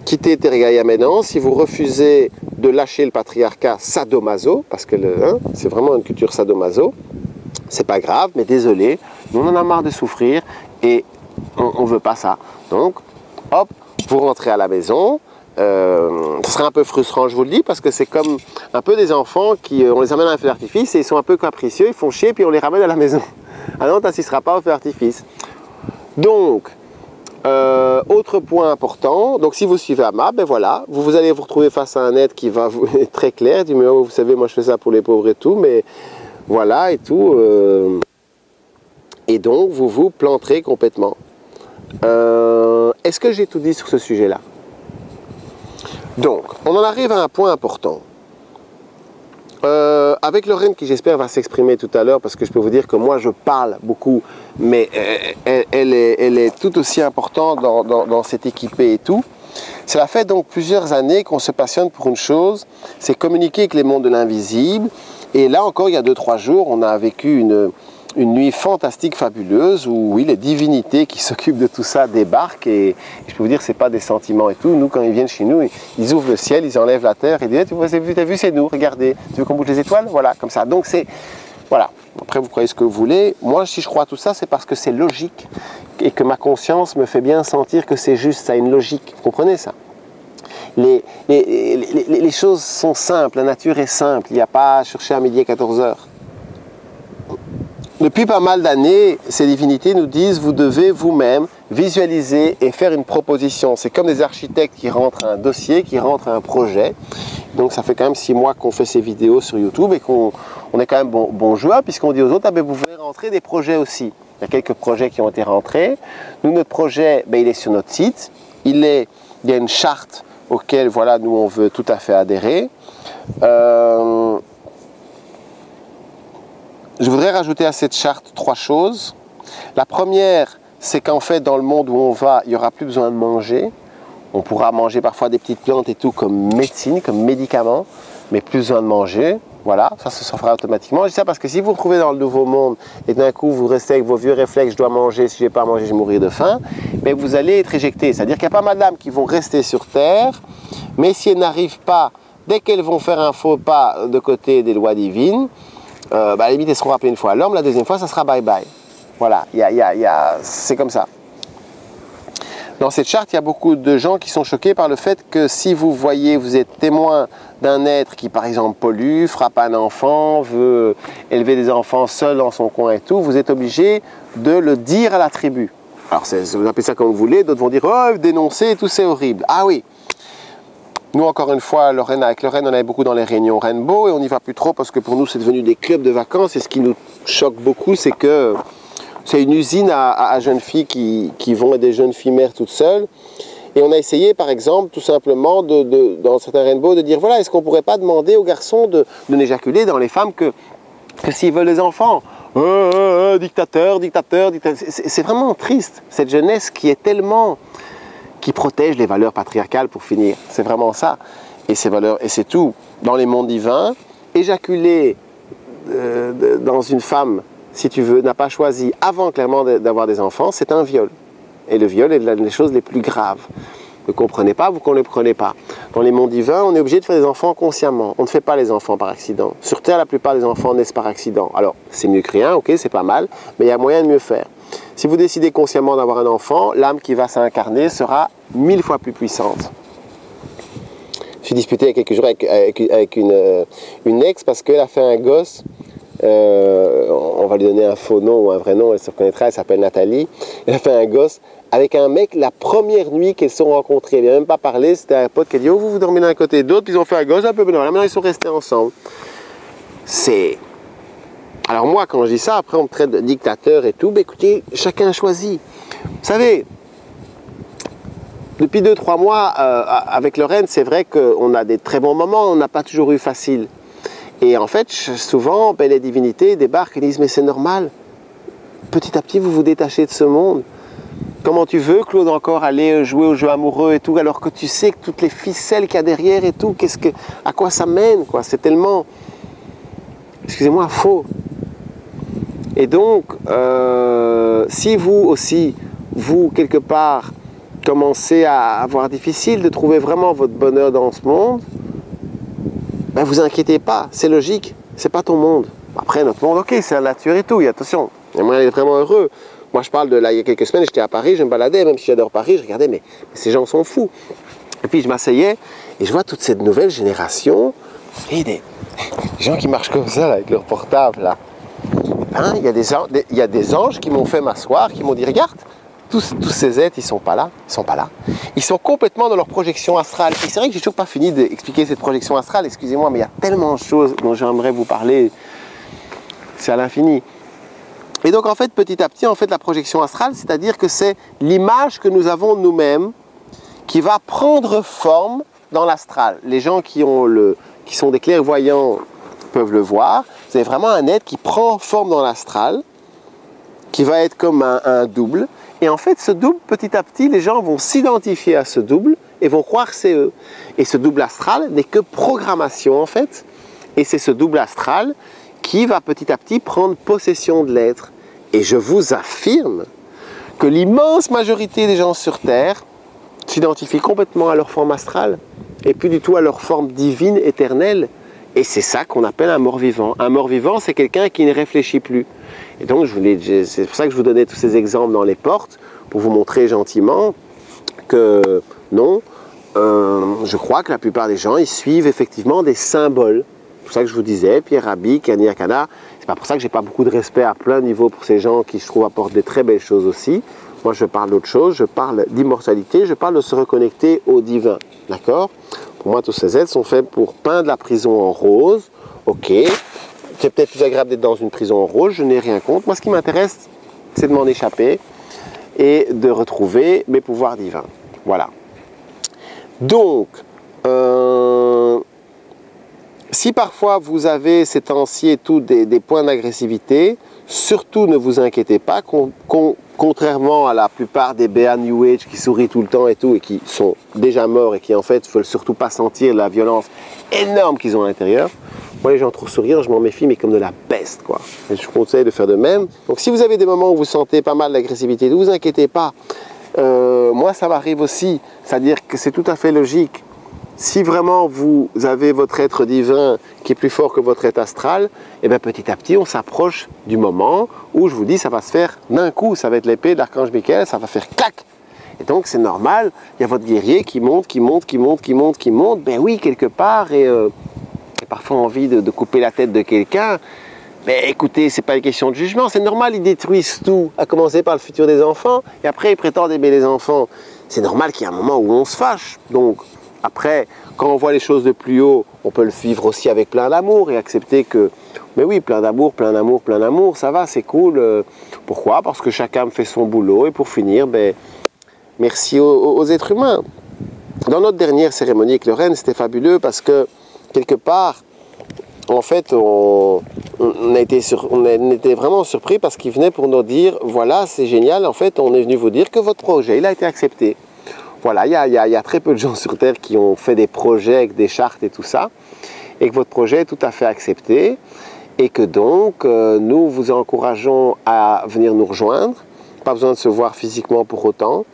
quittez Terra Gaia maintenant, si vous refusez de lâcher le patriarcat sadomaso, parce que c'est vraiment une culture sadomaso, c'est pas grave, mais désolé, nous on en a marre de souffrir et on veut pas ça. Donc, hop, vous rentrez à la maison. Ce sera un peu frustrant, je vous le dis, parce que c'est comme un peu des enfants qui, on les amène à un feu d'artifice et ils sont un peu capricieux, ils font chier, puis on les ramène à la maison. Ah non, tu n'assisteras pas au feu d'artifice. Donc, autre point important, donc si vous suivez Amma, ben voilà, vous allez vous retrouver face à un être qui va vous être très clair, du vous savez, moi je fais ça pour les pauvres et tout, mais voilà et tout. Et donc, vous vous planterez complètement. Est-ce que j'ai tout dit sur ce sujet-là? Donc, on en arrive à un point important. Avec Lorraine, qui j'espère va s'exprimer tout à l'heure, parce que je peux vous dire que moi je parle beaucoup, mais elle est tout aussi importante dans cette équipée et tout. Cela fait donc plusieurs années qu'on se passionne pour une chose, c'est communiquer avec les mondes de l'invisible. Et là encore, il y a 2-3 jours, on a vécu une nuit fantastique, fabuleuse, où oui, les divinités qui s'occupent de tout ça débarquent, et je peux vous dire que ce n'est pas des sentiments et tout. Nous, quand ils viennent chez nous, ils ouvrent le ciel, ils enlèvent la terre, et ils disent, t'as vu, c'est nous, regardez, tu veux qu'on bouge les étoiles? Voilà, comme ça. Donc c'est, voilà, après vous croyez ce que vous voulez. Moi, si je crois à tout ça, c'est parce que c'est logique, et que ma conscience me fait bien sentir que c'est juste, ça a une logique. Vous comprenez ça? Les choses sont simples, la nature est simple, il n'y a pas à chercher à midi à 14 heures. Depuis pas mal d'années, ces divinités nous disent, vous devez vous-même visualiser et faire une proposition. C'est comme des architectes qui rentrent un dossier, qui rentrent un projet. Donc ça fait quand même 6 mois qu'on fait ces vidéos sur YouTube et qu'on est quand même bon joueur, puisqu'on dit aux autres, ah ben vous pouvez rentrer des projets aussi. Il y a quelques projets qui ont été rentrés. Nous, notre projet, ben, il est sur notre site. Il y a une charte auquel, voilà, nous on veut tout à fait adhérer. Je voudrais rajouter à cette charte 3 choses. La première, c'est qu'en fait, dans le monde où on va, il n'y aura plus besoin de manger. On pourra manger parfois des petites plantes et tout comme médecine, comme médicament, mais plus besoin de manger. Voilà, ça se fera automatiquement. Je dis ça parce que si vous vous retrouvez dans le nouveau monde et d'un coup vous restez avec vos vieux réflexes, je dois manger, si je n'ai pas à manger, je vais mourir de faim, mais vous allez être éjecté. C'est-à-dire qu'il y a pas mal d'âmes qui vont rester sur Terre, mais si elles n'arrivent pas, dès qu'elles vont faire un faux pas de côté des lois divines, à la limite, elles seront rappelées une fois à l'homme, la deuxième fois, ça sera bye-bye. Voilà, c'est comme ça. Dans cette charte, il y a beaucoup de gens qui sont choqués par le fait que si vous voyez, vous êtes témoin d'un être qui, par exemple, pollue, frappe un enfant, veut élever des enfants seul dans son coin et tout, vous êtes obligé de le dire à la tribu. Alors, vous appelez ça comme vous voulez, d'autres vont dire « Oh, dénoncer et tout, c'est horrible ». Ah oui. Nous, encore une fois, avec Lorraine, on allait beaucoup dans les réunions Rainbow et on n'y va plus trop parce que pour nous, c'est devenu des clubs de vacances. Et ce qui nous choque beaucoup, c'est que c'est une usine à jeunes filles qui vont être des jeunes filles mères toutes seules. Et on a essayé, par exemple, tout simplement, dans certains Rainbow, de dire, voilà, est-ce qu'on ne pourrait pas demander aux garçons de n'éjaculer dans les femmes que s'ils veulent des enfants? Dictateur. C'est vraiment triste, cette jeunesse qui protège les valeurs patriarcales pour finir. C'est vraiment ça. Et ces valeurs, et c'est tout. Dans les mondes divins, éjaculer dans une femme, si tu veux, n'a pas choisi avant clairement d'avoir des enfants, c'est un viol. Et le viol est l'une des choses les plus graves. Vous ne comprenez pas, vous ne comprenez pas. Dans les mondes divins, on est obligé de faire des enfants consciemment. On ne fait pas les enfants par accident. Sur Terre, la plupart des enfants naissent par accident. Alors, c'est mieux que rien, ok, c'est pas mal, mais il y a moyen de mieux faire. Si vous décidez consciemment d'avoir un enfant, l'âme qui va s'incarner sera 1000 fois plus puissante. Je suis disputé il y a quelques jours avec une ex parce qu'elle a fait un gosse. On va lui donner un faux nom ou un vrai nom, elle se reconnaîtra, elle s'appelle Nathalie. Elle a fait un gosse avec un mec la première nuit qu'elles se sont rencontrées. Elle n'a même pas parlé, c'était un pote qui a dit « Oh, vous dormez d'un côté et de l'autre », puis ils ont fait un gosse un peu, mais non, là maintenant ils sont restés ensemble. C'est... Alors moi, quand je dis ça, après on me traite de dictateur et tout, ben écoutez, chacun choisit. Vous savez, depuis 2-3 mois, avec Lorraine, c'est vrai qu'on a des très bons moments, on n'a pas toujours eu facile. Et en fait, souvent, ben, les divinités débarquent et disent « Mais c'est normal, petit à petit, vous vous détachez de ce monde. Comment tu veux, Claude, encore aller jouer au jeu amoureux et tout, alors que tu sais que toutes les ficelles qu'il y a derrière et tout, à quoi ça mène, quoi. C'est tellement, excusez-moi, faux. Et donc, si vous aussi, vous, quelque part, commencez à avoir difficile de trouver vraiment votre bonheur dans ce monde, ben vous inquiétez pas, c'est logique, c'est pas ton monde. Après, notre monde, ok, c'est la nature et tout, et attention, j'aimerais être vraiment heureux. Moi, je parle de là, il y a quelques semaines, j'étais à Paris, je me baladais, même si j'adore Paris, je regardais, mais ces gens sont fous. Et puis, je m'asseyais, et je vois toute cette nouvelle génération, et des gens qui marchent comme ça, là, avec leur portable, là. Hein, il y a des anges qui m'ont fait m'asseoir, qui m'ont dit, regarde, tous ces êtres, ils sont pas là, ils sont pas là. Ils sont complètement dans leur projection astrale. Et c'est vrai que j'ai toujours pas fini d'expliquer cette projection astrale, excusez-moi, mais il y a tellement de choses dont j'aimerais vous parler, c'est à l'infini. Et donc en fait, petit à petit, en fait, la projection astrale, c'est-à-dire que c'est l'image que nous avons nous-mêmes qui va prendre forme dans l'astral. Les gens qui sont des clairvoyants peuvent le voir. Vous avez vraiment un être qui prend forme dans l'astral, qui va être comme un double. Et en fait, ce double, petit à petit, les gens vont s'identifier à ce double et vont croire que c'est eux. Et ce double astral n'est que programmation, en fait. Et c'est ce double astral qui va petit à petit prendre possession de l'être. Et je vous affirme que l'immense majorité des gens sur Terre s'identifient complètement à leur forme astrale et plus du tout à leur forme divine, éternelle. Et c'est ça qu'on appelle un mort-vivant. Un mort-vivant, c'est quelqu'un qui ne réfléchit plus. Et donc, c'est pour ça que je vous donnais tous ces exemples dans les portes, pour vous montrer gentiment que non, je crois que la plupart des gens, ils suivent effectivement des symboles. C'est pour ça que je vous disais, Pierre Rabhi, Kania Kana, c'est pas pour ça que j'ai pas beaucoup de respect à plein niveau pour ces gens qui, je trouve, apportent des très belles choses aussi. Moi, je parle d'autre chose, je parle d'immortalité, je parle de se reconnecter au divin. D'accord ? Pour moi, tous ces êtres sont faits pour peindre la prison en rose. Ok, c'est peut-être plus agréable d'être dans une prison en rose, je n'ai rien contre. Moi, ce qui m'intéresse, c'est de m'en échapper et de retrouver mes pouvoirs divins. Voilà. Donc, si parfois vous avez ces temps-ci et tout des points d'agressivité, surtout ne vous inquiétez pas, contrairement à la plupart des BA New Age qui sourient tout le temps et tout, et qui sont déjà morts et qui en fait ne veulent surtout pas sentir la violence énorme qu'ils ont à l'intérieur. Moi, les gens trop souriants, je m'en méfie, mais comme de la peste, quoi. Et je vous conseille de faire de même. Donc, si vous avez des moments où vous sentez pas mal d'agressivité, ne vous inquiétez pas. Moi, ça m'arrive aussi. C'est-à-dire que c'est tout à fait logique. Si vraiment vous avez votre être divin qui est plus fort que votre être astral, et bien petit à petit, on s'approche du moment où je vous dis, ça va se faire d'un coup. Ça va être l'épée de l'archange Michael, ça va faire clac. Et donc, c'est normal. Il y a votre guerrier qui monte, qui monte, qui monte, qui monte, qui monte. Ben oui, quelque part, et parfois envie de couper la tête de quelqu'un. Mais écoutez, c'est pas une question de jugement, c'est normal, ils détruisent tout, à commencer par le futur des enfants, et après ils prétendent aimer les enfants. C'est normal qu'il y ait un moment où on se fâche. Donc, après, quand on voit les choses de plus haut, on peut le vivre aussi avec plein d'amour et accepter que, mais oui, plein d'amour, plein d'amour, plein d'amour, ça va, c'est cool. Pourquoi ? Parce que chacun fait son boulot, et pour finir, ben, merci aux êtres humains. Dans notre dernière cérémonie avec le Reine, c'était fabuleux parce que, quelque part, en fait, on était vraiment surpris parce qu'il venait pour nous dire, voilà, c'est génial, en fait, on est venu vous dire que votre projet, il a été accepté. Voilà, il y a très peu de gens sur Terre qui ont fait des projets avec des chartes et tout ça, et que votre projet est tout à fait accepté, et que donc, nous vous encourageons à venir nous rejoindre, pas besoin de se voir physiquement pour autant.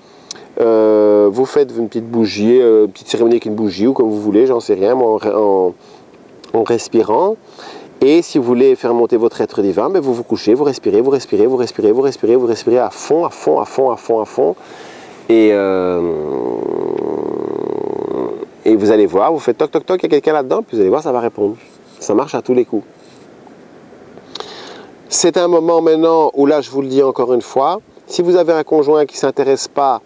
Vous faites une petite bougie, une petite cérémonie avec une bougie, ou comme vous voulez, j'en sais rien, en respirant. Et si vous voulez faire monter votre être divin, ben vous vous couchez, vous respirez, vous respirez, vous respirez, vous respirez, vous respirez à fond, à fond, à fond, à fond, à fond. Et vous allez voir, vous faites toc toc toc, il y a quelqu'un là-dedans, puis vous allez voir, ça va répondre. Ça marche à tous les coups. C'est un moment maintenant où là, je vous le dis encore une fois, si vous avez un conjoint qui ne s'intéresse pas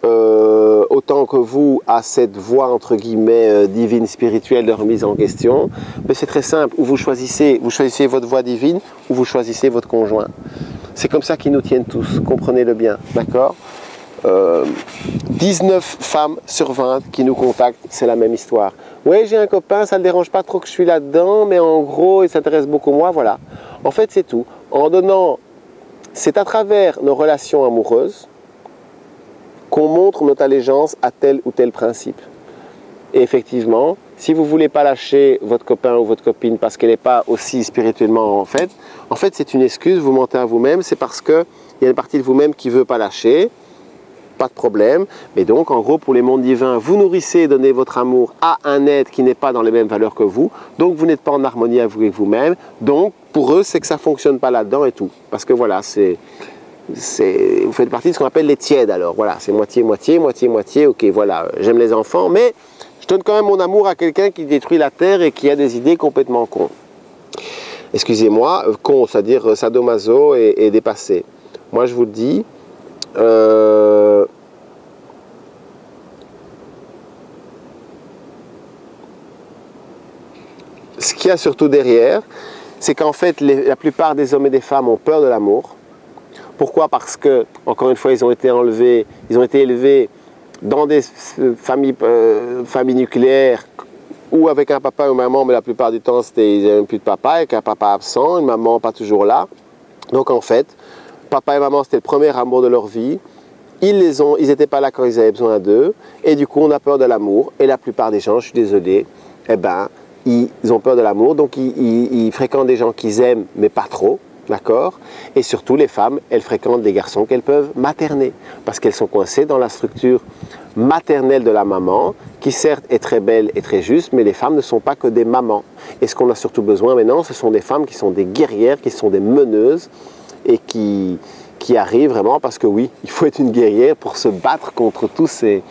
autant que vous à cette voie entre guillemets divine, spirituelle de remise en question, mais c'est très simple, ou vous choisissez votre voie divine ou vous choisissez votre conjoint. C'est comme ça qu'ils nous tiennent tous, comprenez-le bien, d'accord ? 19 femmes sur 20 qui nous contactent, c'est la même histoire. Oui, j'ai un copain, ça ne le dérange pas trop que je suis là-dedans, mais en gros, il s'intéresse beaucoup à moi, voilà. En fait, c'est tout. En donnant, c'est à travers nos relations amoureuses qu'on montre notre allégeance à tel ou tel principe. Et effectivement, si vous ne voulez pas lâcher votre copain ou votre copine parce qu'elle n'est pas aussi spirituellement en fait c'est une excuse, vous mentez à vous-même, c'est parce qu'il y a une partie de vous-même qui ne veut pas lâcher, pas de problème. Mais donc, en gros, pour les mondes divins, vous nourrissez et donnez votre amour à un être qui n'est pas dans les mêmes valeurs que vous, donc vous n'êtes pas en harmonie avec vous-même, donc pour eux, c'est que ça ne fonctionne pas là-dedans et tout. Parce que voilà, vous faites partie de ce qu'on appelle les tièdes, alors voilà, c'est moitié-moitié, moitié-moitié, ok, voilà, j'aime les enfants, mais je donne quand même mon amour à quelqu'un qui détruit la terre et qui a des idées complètement cons. Excusez-moi, con, c'est-à-dire sadomaso et dépassé. Moi, je vous le dis, ce qu'il y a surtout derrière, c'est qu'en fait, la plupart des hommes et des femmes ont peur de l'amour. Pourquoi? Parce que, encore une fois, ils ont été élevés dans des familles nucléaires ou avec un papa ou une maman, mais la plupart du temps, ils n'avaient plus de papa, avec un papa absent, une maman pas toujours là. Donc en fait, papa et maman, c'était le premier amour de leur vie. Ils n'étaient pas là quand ils avaient besoin d'eux. Et du coup, on a peur de l'amour. Et la plupart des gens, je suis désolé, eh ben, ils ont peur de l'amour. Donc ils fréquentent des gens qu'ils aiment, mais pas trop. D'accord? Et surtout, les femmes, elles fréquentent des garçons qu'elles peuvent materner. Parce qu'elles sont coincées dans la structure maternelle de la maman, qui certes est très belle et très juste, mais les femmes ne sont pas que des mamans. Et ce qu'on a surtout besoin maintenant, ce sont des femmes qui sont des guerrières, qui sont des meneuses, et qui arrivent vraiment, parce que oui, il faut être une guerrière pour se battre contre tous ces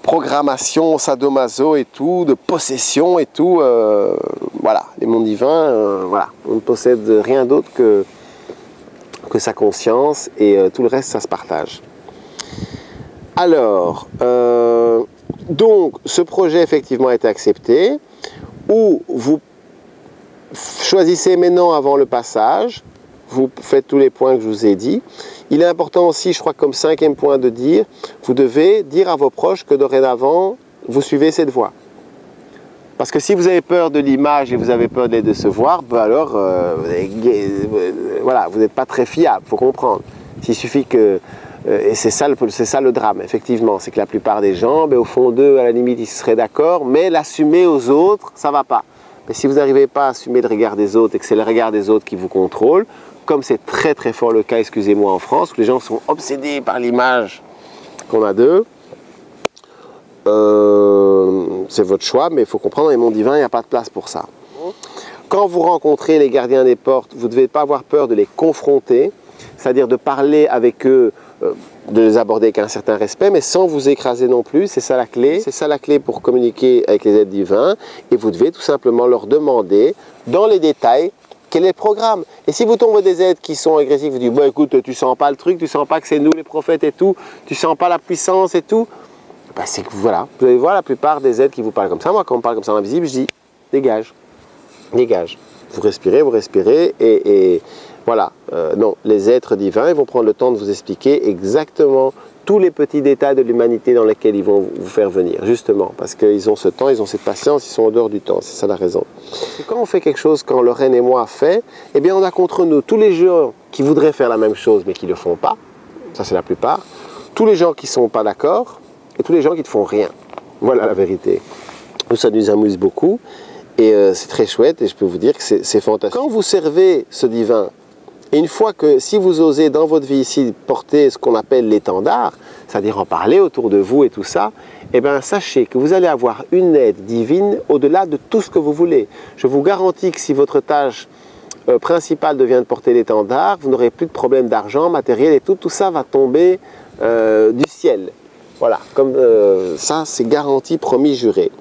programmations sadomaso et tout, de possession et tout. Voilà, les mondes divins, voilà, on ne possède rien d'autre que sa conscience et tout le reste, ça se partage. Alors, donc, ce projet effectivement a été accepté, où vous choisissez maintenant avant le passage, vous faites tous les points que je vous ai dit. Il est important aussi, je crois comme 5e point de dire, vous devez dire à vos proches que dorénavant, vous suivez cette voie. Parce que si vous avez peur de l'image et vous avez peur de les décevoir, ben alors, voilà, vous n'êtes pas très fiable, il faut comprendre. Il suffit que... et c'est ça le drame, effectivement, c'est que la plupart des gens, ben, au fond d'eux, à la limite, ils seraient d'accord, mais l'assumer aux autres, ça ne va pas. Mais si vous n'arrivez pas à assumer le regard des autres et que c'est le regard des autres qui vous contrôle, comme c'est très très fort le cas, excusez-moi, en France, où les gens sont obsédés par l'image qu'on a d'eux, c'est votre choix, mais il faut comprendre, dans les mondes divins, il n'y a pas de place pour ça. Quand vous rencontrez les gardiens des portes, vous ne devez pas avoir peur de les confronter, c'est-à-dire de parler avec eux, de les aborder avec un certain respect, mais sans vous écraser non plus, c'est ça la clé. C'est ça la clé pour communiquer avec les êtres divins, et vous devez tout simplement leur demander, dans les détails, quel est le programme. Et si vous tombez des êtres qui sont agressifs, vous dites, bon écoute, tu sens pas le truc, tu sens pas que c'est nous les prophètes et tout, tu sens pas la puissance et tout, ben c'est que voilà, vous allez voir la plupart des êtres qui vous parlent comme ça. Moi, quand on me parle comme ça en invisible, je dis, dégage, dégage. Vous respirez, et voilà. Non, les êtres divins, ils vont prendre le temps de vous expliquer exactement tous les petits détails de l'humanité dans lesquels ils vont vous faire venir, justement, parce qu'ils ont ce temps, ils ont cette patience, ils sont en dehors du temps, c'est ça la raison. Et quand on fait quelque chose, quand Lorraine et moi fait, eh bien on a contre nous tous les gens qui voudraient faire la même chose mais qui ne le font pas, ça c'est la plupart, tous les gens qui ne sont pas d'accord et tous les gens qui ne font rien. Voilà la vérité. Nous, ça nous amuse beaucoup et c'est très chouette et je peux vous dire que c'est fantastique. Quand vous servez ce divin, et une fois que, si vous osez dans votre vie ici porter ce qu'on appelle l'étendard, c'est-à-dire en parler autour de vous et tout ça, eh bien sachez que vous allez avoir une aide divine au-delà de tout ce que vous voulez. Je vous garantis que si votre tâche principale devient de porter l'étendard, vous n'aurez plus de problème d'argent, matériel et tout ça va tomber du ciel. Voilà, comme ça c'est garanti, promis, juré.